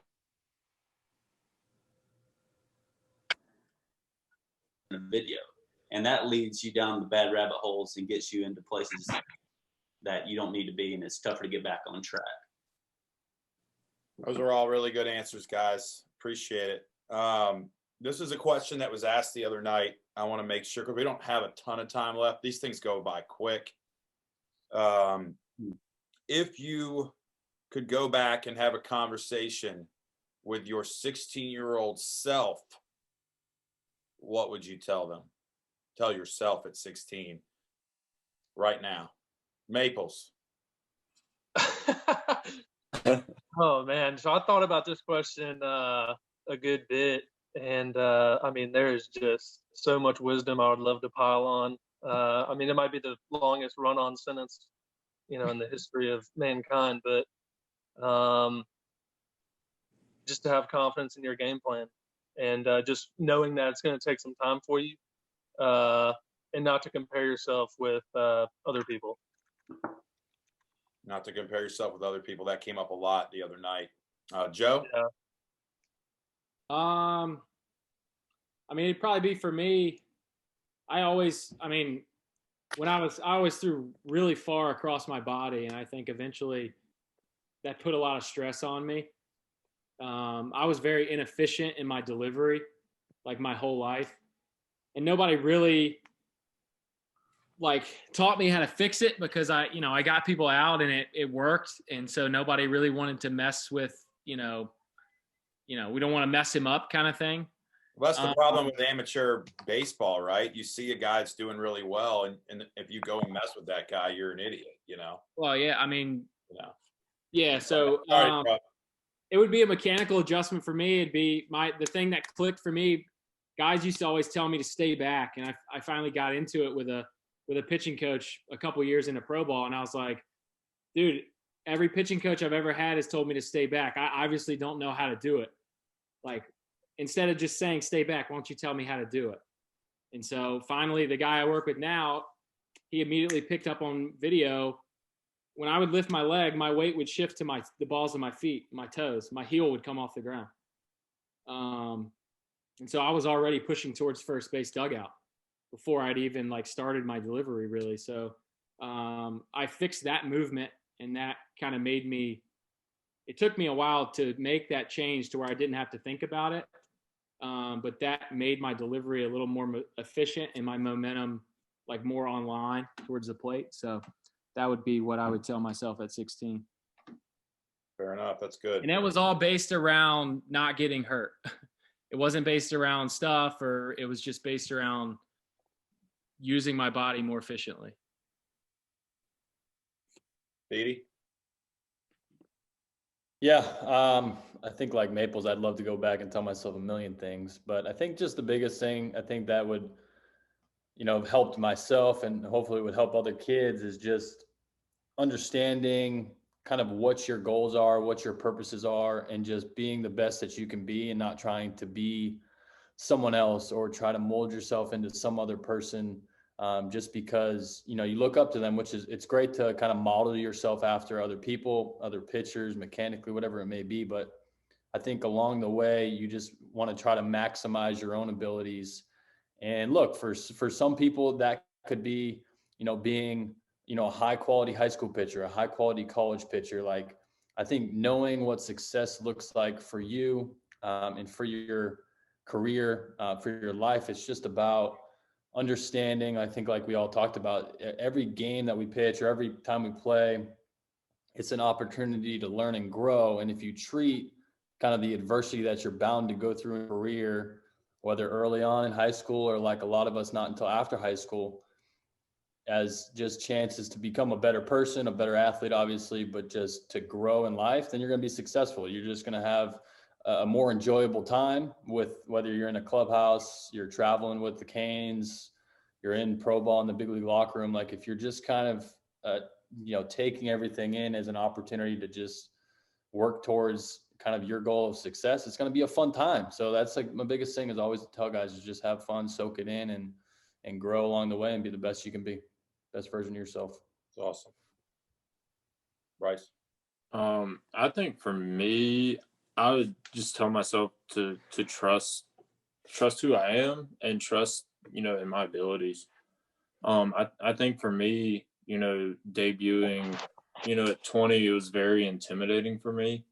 to the video. And that leads you down the bad rabbit holes and gets you into places that you don't need to be. And it's tougher to get back on track. Those are all really good answers, guys. Appreciate it. This is a question that was asked the other night. I want to make sure, because we don't have a ton of time left. These things go by quick. If you could go back and have a conversation with your 16-year-old self, what would you tell them? Tell yourself at 16 right now. Maples. Oh, man. So I thought about this question a good bit. And, there is just so much wisdom I would love to pile on. It might be the longest run-on sentence, in the history of mankind, but just to have confidence in your game plan and just knowing that it's going to take some time for you and not to compare yourself with other people. Not to compare yourself with other people. That came up a lot the other night. Joe? Yeah. It'd probably be for me. I always threw really far across my body, and I think eventually that put a lot of stress on me. I was very inefficient in my delivery, like my whole life, and nobody really taught me how to fix it because I got people out and it worked, and so nobody really wanted to mess with we don't want to mess him up kind of thing. Well, that's the problem with amateur baseball, right? You see a guy that's doing really well, and if you go and mess with that guy, you're an idiot, Well, yeah, yeah. So it it would be a mechanical adjustment for me. It'd be the thing that clicked for me. Guys used to always tell me to stay back, and I finally got into it with a pitching coach a couple years into pro ball, and I was like, dude, every pitching coach I've ever had has told me to stay back. I obviously don't know how to do it. Like, instead of just saying stay back, why don't you tell me how to do it? And so finally, the guy I work with now, he immediately picked up on video. When I would lift my leg, my weight would shift to the balls of my feet, my toes. My heel would come off the ground. And so I was already pushing towards first base dugout before I'd even started my delivery, really. So I fixed that movement, and that kind of made me. It took me a while to make that change to where I didn't have to think about it, but that made my delivery a little more efficient and my momentum more online towards the plate. So that would be what I would tell myself at 16. Fair enough. That's good. And that was all based around not getting hurt. It wasn't based around stuff, or it was just based around using my body more efficiently. Beede? Yeah, I think like Maples, I'd love to go back and tell myself a million things, but I think just the biggest thing I think that would, helped myself and hopefully would help other kids is just understanding kind of what your goals are, what your purposes are, and just being the best that you can be and not trying to be someone else or try to mold yourself into some other person just because, you look up to them, which is, it's great to kind of model yourself after other people, other pitchers, mechanically, whatever it may be. But I think along the way, you just want to try to maximize your own abilities. And look, for some people that could be, being, a high quality high school pitcher, a high quality college pitcher. I think knowing what success looks like for you and for your career, for your life, it's just about understanding. I think like we all talked about, every game that we pitch or every time we play, it's an opportunity to learn and grow. And if you treat kind of the adversity that you're bound to go through in a career, whether early on in high school or like a lot of us not until after high school, as just chances to become a better person, a better athlete, obviously, but just to grow in life, then you're going to be successful. You're just going to have a more enjoyable time with whether you're in a clubhouse, you're traveling with the Canes, you're in pro ball in the big league locker room. Like if you're just kind of, taking everything in as an opportunity to just work towards kind of your goal of success, it's going to be a fun time. So that's like my biggest thing is always to tell guys is just have fun, soak it in and grow along the way and be the best you can be. Best version of yourself. It's awesome. Bryce? I think for me, I would just tell myself to trust who I am and trust, in my abilities. I think for me, debuting, at 20, it was very intimidating for me.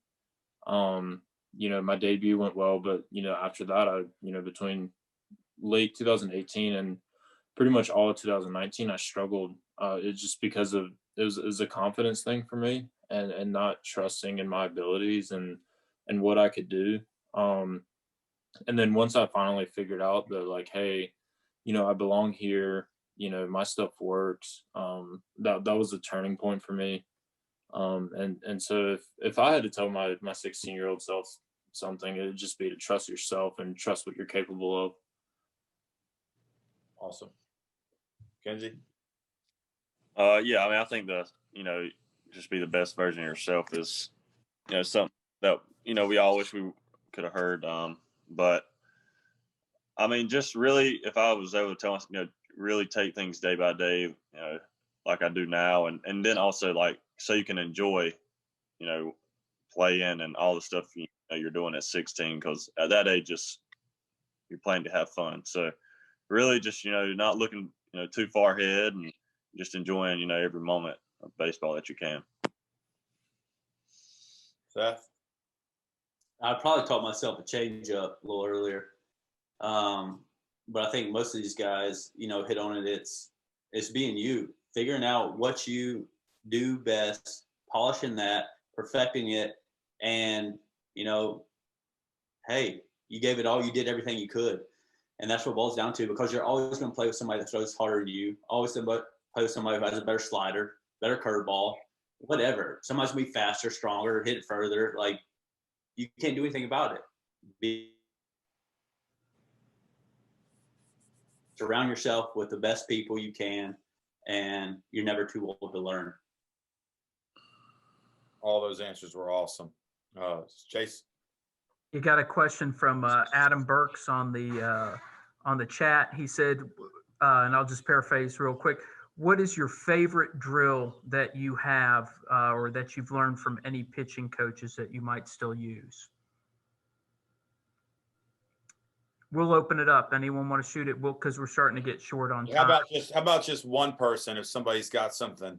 My debut went well, but, after that, I, between late 2018 and pretty much all of 2019, I struggled. It's just because it was a confidence thing for me and not trusting in my abilities and what I could do. And then once I finally figured out that hey, I belong here, my stuff works. That was a turning point for me. And so if I had to tell my 16-year-old self something, it'd just be to trust yourself and trust what you're capable of. Awesome. Kenzie? Yeah, I think just be the best version of yourself is, something that, we all wish we could have heard. But just really, if I was able to tell us, really take things day by day, like I do now. And then also so you can enjoy, playing and all the stuff, you're doing at 16, because at that age, you're playing to have fun. So really just, not looking, too far ahead and just enjoying, every moment of baseball that you can. Seth? I probably taught myself a change up a little earlier. But I think most of these guys, hit on it. It's being you, figuring out what you do best, polishing that, perfecting it. And, hey, you gave it all. You did everything you could. And that's what it boils down to, because you're always going to play with somebody that throws harder than you, always going to play with somebody who has a better slider, better curveball, whatever. Somebody's going to be faster, stronger, hit it further. you can't do anything about it. Surround yourself with the best people you can, and you're never too old to learn. All those answers were awesome. Chase? You got a question from Adam Burks on the chat. He said, and I'll just paraphrase real quick, what is your favorite drill that you have or that you've learned from any pitching coaches that you might still use? We'll open it up. Anyone want to shoot it? Because we're starting to get short on time. How about just one person if somebody's got something?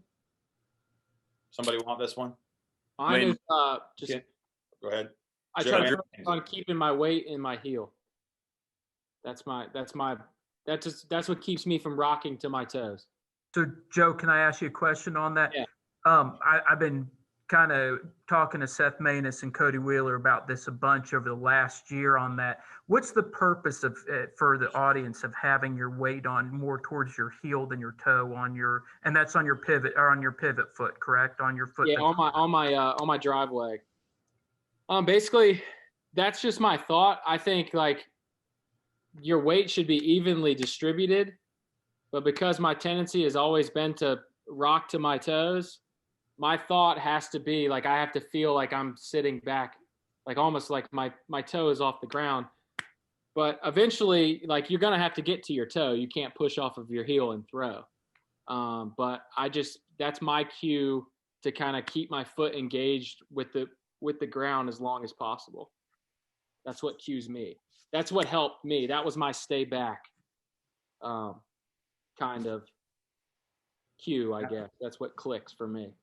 Somebody want this one? Mine is just Yeah. Go ahead. I try to focus on keeping my weight in my heel. That's what keeps me from rocking to my toes. So Joe, can I ask you a question on that? Yeah. I've been kind of talking to Seth Maness and Cody Wheeler about this a bunch over the last year on that. What's the purpose of for the audience of having your weight on more towards your heel than your toe and that's on your pivot or on your pivot foot, correct? On your foot. Yeah, on my drive leg. Basically, that's just my thought. I think like your weight should be evenly distributed, but because my tendency has always been to rock to my toes, my thought has to be like I have to feel like I'm sitting back, like almost like my toe is off the ground. But eventually, like you're gonna have to get to your toe. You can't push off of your heel and throw. But that's my cue to kind of keep my foot engaged with the ground as long as possible. That's what cues me. That's what helped me. That was my stay back kind of cue, I guess. That's what clicks for me.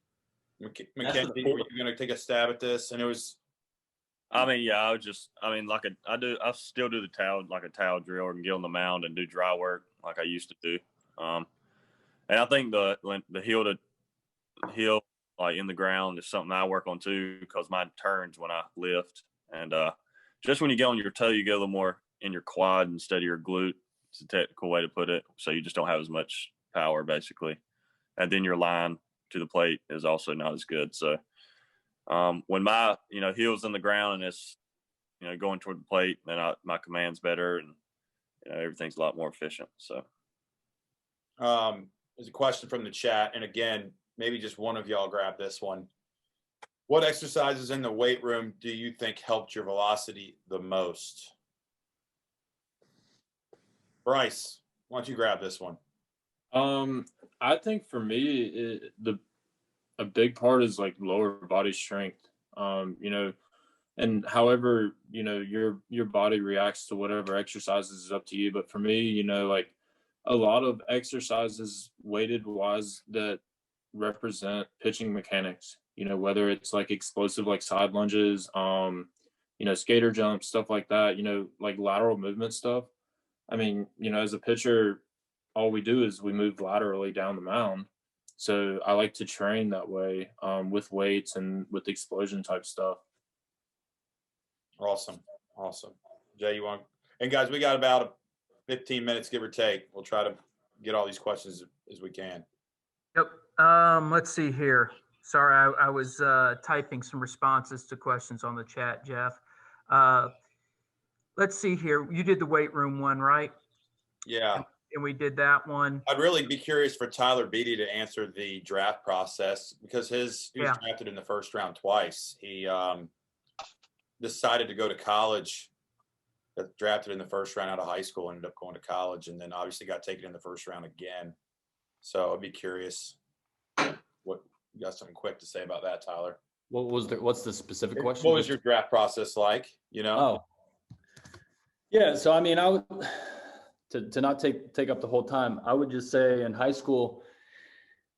Mackenzie, were you going to take a stab at this? And it was. I mean, yeah, I still do the towel drill and get on the mound and do dry work like I used to do. And I think the heel to heel, like in the ground, is something I work on too because mine turns when I lift. And just when you get on your toe, you get a little more in your quad instead of your glute. It's a technical way to put it. So you just don't have as much power, basically. And then your line to the plate is also not as good. So when my heel's in the ground and it's going toward the plate, then my command's better and everything's a lot more efficient. So there's a question from the chat, and again, maybe just one of y'all grab this one. What exercises in the weight room do you think helped your velocity the most? Bryce, why don't you grab this one? I think for me, a big part is like lower body strength. And however, your body reacts to whatever exercises is up to you. But for me, like a lot of exercises weighted wise that represent pitching mechanics, whether it's like explosive, like side lunges, skater jumps, stuff like that, like lateral movement stuff. I mean, as a pitcher, all we do is we move laterally down the mound. So I like to train that way with weights and with explosion type stuff. Awesome. Jay, you want? And guys, we got about 15 minutes, give or take. We'll try to get all these questions as we can. Yep. Let's see here. Sorry, I was typing some responses to questions on the chat, Jeff. Let's see here. You did the weight room one, right? Yeah. And we did that one. I'd really be curious for Tyler Beede to answer the draft process because he was drafted in the first round twice. He decided to go to college, got drafted in the first round out of high school, ended up going to college, and then obviously got taken in the first round again. So I'd be curious what you got something quick to say about that, Tyler. What's the specific question? What was your draft process like? Oh, yeah. So I mean, I would to not take up the whole time. I would just say in high school,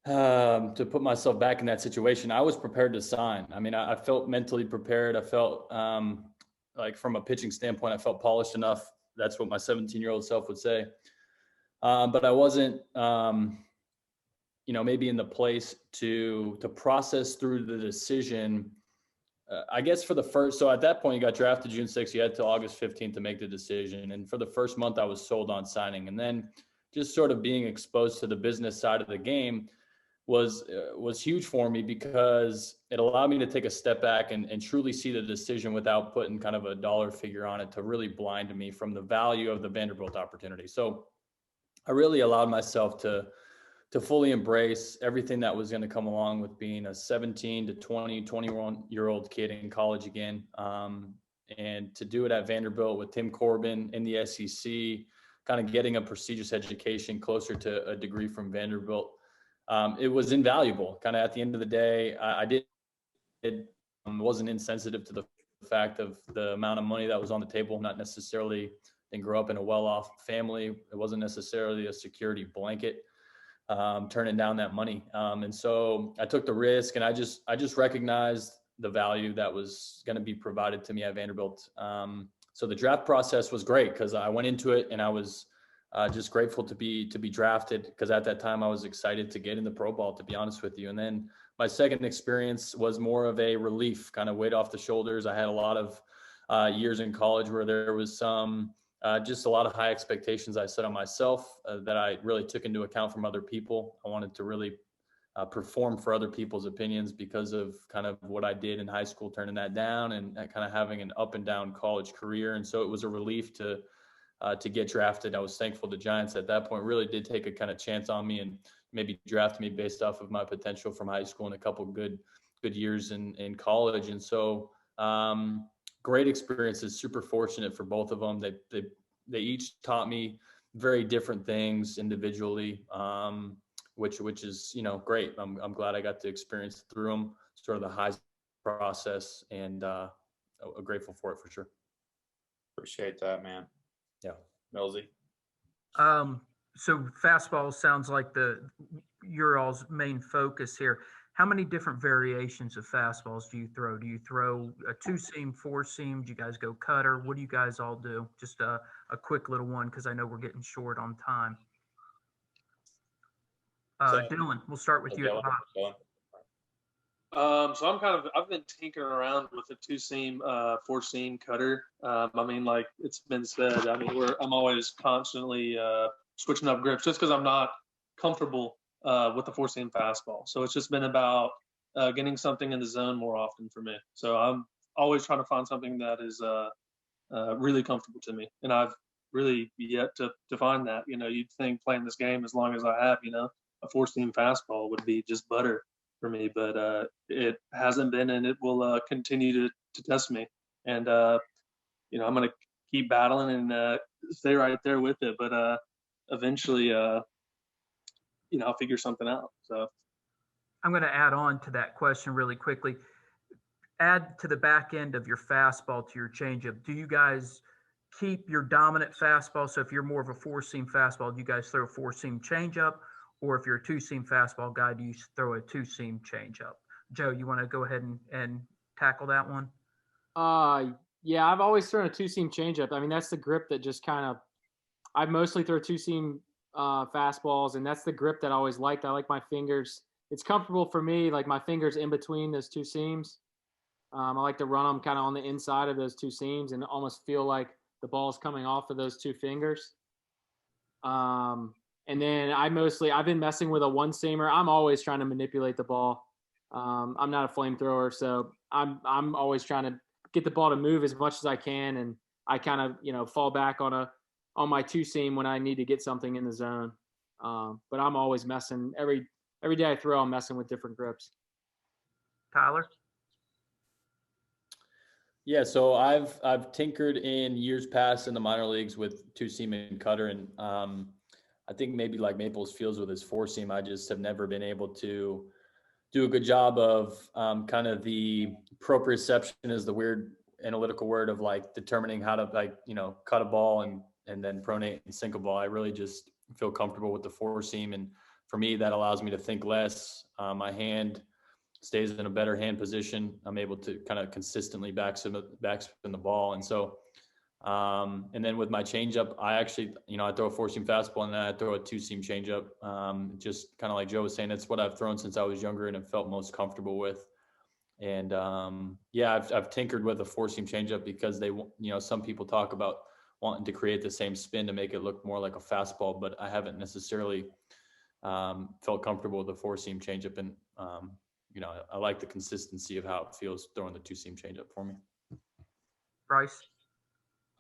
to put myself back in that situation, I was prepared to sign. I mean, I felt mentally prepared. I felt like from a pitching standpoint, I felt polished enough. That's what my 17-year-old self would say. But I wasn't, maybe in the place to process through the decision. I guess so at that point, you got drafted June 6th, you had till August 15th to make the decision. And for the first month, I was sold on signing. And then just sort of being exposed to the business side of the game, was huge for me because it allowed me to take a step back and truly see the decision without putting kind of a dollar figure on it to really blind me from the value of the Vanderbilt opportunity. So I really allowed myself to fully embrace everything that was going to come along with being a 17 to 21-year-old kid in college again. And to do it at Vanderbilt with Tim Corbin in the SEC, kind of getting a prestigious education closer to a degree from Vanderbilt. It was invaluable. Kind of at the end of the day, wasn't insensitive to the fact of the amount of money that was on the table. Not necessarily didn't grow up in a well-off family. It wasn't necessarily a security blanket, turning down that money. And so I took the risk, and I just recognized the value that was going to be provided to me at Vanderbilt. So the draft process was great because I went into it and I was just grateful to be drafted, because at that time I was excited to get in the Pro Bowl, to be honest with you. And then my second experience was more of a relief, kind of weight off the shoulders. I had a lot of years in college where there was just a lot of high expectations I set on myself that I really took into account from other people. I wanted to really perform for other people's opinions because of kind of what I did in high school, turning that down, and kind of having an up and down college career. And so it was a relief to get drafted. I was thankful the Giants at that point really did take a kind of chance on me and maybe draft me based off of my potential from high school and a couple good years in college. And so great experiences, super fortunate for both of them. They each taught me very different things individually, which is, great. I'm glad I got to experience through them, sort of the highs process, and grateful for it for sure. Appreciate that, man. Yeah. Millsy. So fastball sounds like your all's main focus here. How many different variations of fastballs do you throw? Do you throw a 2-seam, 4-seam? Do you guys go cutter? What do you guys all do? Just a quick little one, because I know we're getting short on time. Dillon, we'll start with you. So I've been tinkering around with a 2-seam, 4-seam cutter. Like it's been said, I'm always constantly switching up grips just because I'm not comfortable with the 4-seam fastball. So it's just been about getting something in the zone more often for me. So I'm always trying to find something that is really comfortable to me. And I've really yet to find that. You'd think playing this game as long as I have, a 4-seam fastball would be just butter for me, but it hasn't been, and it will continue to test me. And I'm going to keep battling and stay right there with it. But eventually, I'll figure something out. So I'm going to add on to that question really quickly. Add to the back end of your fastball to your changeup. Do you guys keep your dominant fastball? So if you're more of a 4-seam fastball, do you guys throw a 4-seam changeup? Or if you're a 2-seam fastball guy, do you throw a 2-seam changeup? Joe, you want to go ahead and tackle that one? Yeah, I've always thrown a 2-seam changeup. That's the grip that just I mostly throw 2-seam fastballs, and that's the grip that I always liked. I like my fingers. It's comfortable for me, like my fingers in between those 2 seams. I like to run them kind of on the inside of those 2 seams and almost feel like the ball's coming off of those 2 fingers. And then I've been messing with a 1-seamer. I'm always trying to manipulate the ball. I'm not a flamethrower, so I'm always trying to get the ball to move as much as I can, and I kind of fall back on my 2-seam when I need to get something in the zone. But I'm always messing every day I throw. I'm messing with different grips. Tyler? Yeah, so I've tinkered in years past in the minor leagues with 2-seam and cutter, and I think maybe like Maples feels with his 4-seam, I just have never been able to do a good job of kind of the proprioception is the weird analytical word of like determining how to cut a ball and then pronate and sink a ball. I really just feel comfortable with the 4-seam, and for me that allows me to think less. My hand stays in a better hand position. I'm able to kind of consistently backspin the ball, and so. And then with my changeup, I actually, I throw a 4-seam fastball and then I throw a 2-seam changeup. Just kind of like Joe was saying, it's what I've thrown since I was younger and have felt most comfortable with. And I've tinkered with a 4-seam changeup because some people talk about wanting to create the same spin to make it look more like a fastball, but I haven't necessarily Felt comfortable with the 4-seam changeup, and I like the consistency of how it feels throwing the 2-seam changeup for me. Bryce?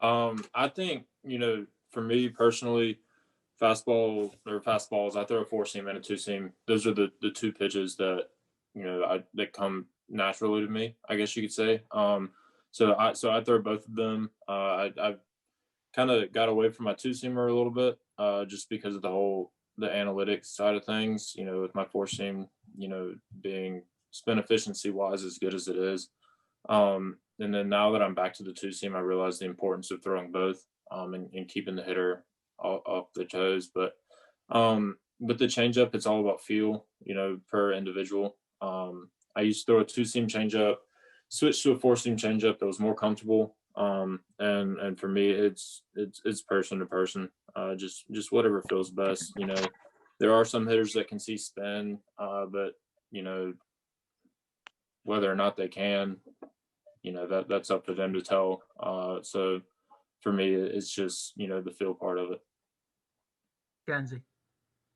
I think, for me personally, fastballs, I throw a 4-seam and a 2-seam. Those are the two pitches that, that come naturally to me, I guess you could say. So I throw both of them. I've kind of got away from my 2-seamer a little bit, just because of the analytics side of things, with my 4-seam, being spin efficiency wise as good as it is. And then now that I'm back to the 2-seam, I realize the importance of throwing both, and keeping the hitter off the toes. But with the changeup, it's all about feel, per individual. I used to throw a 2-seam changeup, switched to a 4-seam changeup that was more comfortable. And for me, it's person to person, just whatever feels best. There are some hitters that can see spin, but whether or not they can, that's up to them to tell. So for me, it's just, the feel part of it. Kenzie?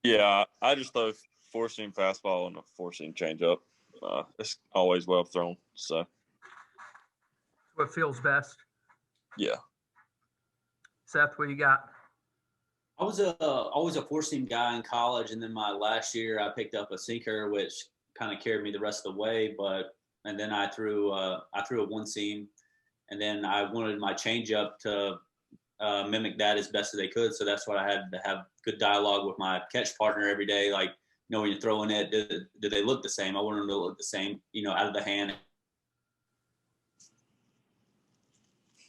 Yeah, I just throw 4-seam fastball and a 4-seam changeup. It's always well thrown. So What feels best? yeah. Seth, what you got? I was always a 4-seam guy in college, and then my last year I picked up a sinker, which kind of carried me the rest of the way. And then I threw a 1-seam, and then I wanted my changeup to mimic that as best as they could. So that's what I had to have good dialogue with my catch partner every day. Like, when you're throwing it, do they look the same? I want them to look the same, out of the hand.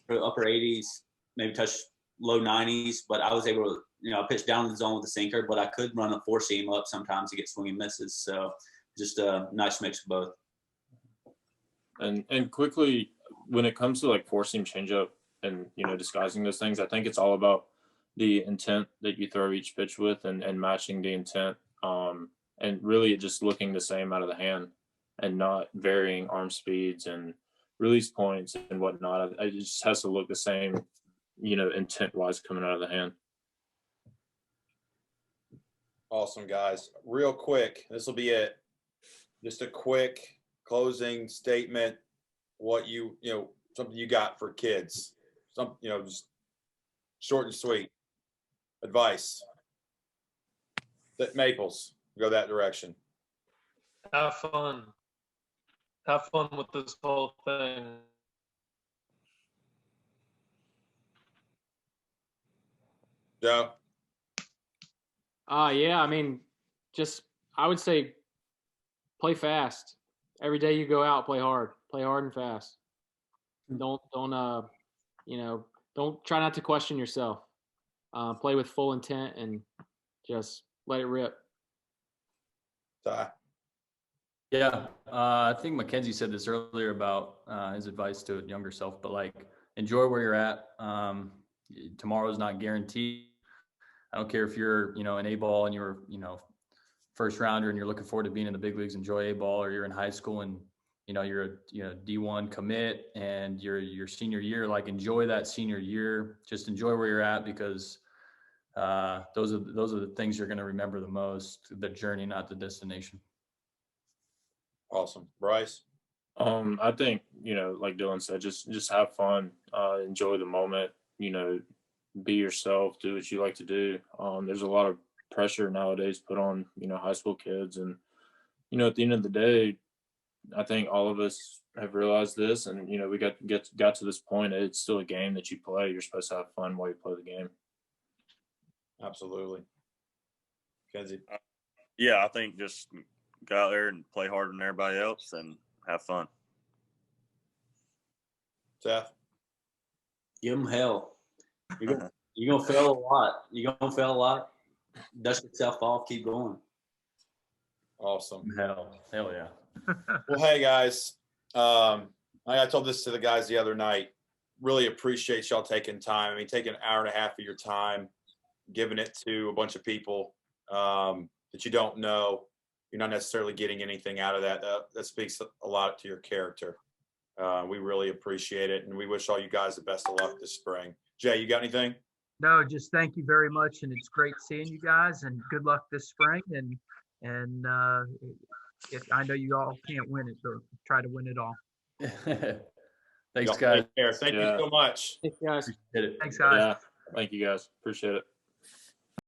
Upper 80s, maybe touch low 90s, but I was able to, I pitch down the zone with the sinker, but I could run a 4-seam up sometimes to get swing and misses. So just a nice mix of both. And quickly, when it comes to like 4-seam changeup and, disguising those things, I think it's all about the intent that you throw each pitch with, and matching the intent. And really just looking the same out of the hand, and not varying arm speeds and release points and whatnot. It just has to look the same, intent wise coming out of the hand. Awesome, guys. Real quick, this will be it. Just a quick closing statement. What something you got for kids? Just short and sweet advice. That Maples, go that direction. Have fun. Have fun with this whole thing. Joe? Yeah, I mean, I would say play fast. Every day you go out, play hard and fast. Don't try not to question yourself. Play with full intent and just let it rip. Yeah, I think Mackenzie said this earlier about his advice to younger self, but like, enjoy where you're at. Tomorrow's not guaranteed. I don't care if you're, an A-ball and you're, first rounder and you're looking forward to being in the big leagues, enjoy A-ball, or you're in high school and, you're a D1 commit and your senior year, like, enjoy that senior year. Just enjoy where you're at, because those are the things you're going to remember the most, the journey, not the destination. Awesome. Bryce? I think, like Dillon said, just have fun, enjoy the moment, be yourself, do what you like to do. There's a lot of pressure nowadays put on, high school kids. And, at the end of the day, I think all of us have realized this, and, we got to this point. It's still a game that you play. You're supposed to have fun while you play the game. Absolutely. Kenzie? Yeah, I think just go out there and play harder than everybody else and have fun. Seth? Give them hell. You're gonna fail a lot. Dust yourself off. Keep going. Awesome. Hell yeah. Well, hey guys, I told this to the guys the other night. Really appreciate y'all taking time. I mean, taking an hour and a half of your time, giving it to a bunch of people that you don't know. You're not necessarily getting anything out of that. That speaks a lot to your character. We really appreciate it, and we wish all you guys the best of luck this spring. Jay, you got anything? No, just thank you very much, and it's great seeing you guys, and good luck this spring. And if I know you all can't win it, so try to win it all. Thanks, Y'all guys. take care. Thank you Yeah. so much. Thanks, guys. Appreciate it. Thanks, guys. Yeah. Thank you guys. Appreciate it.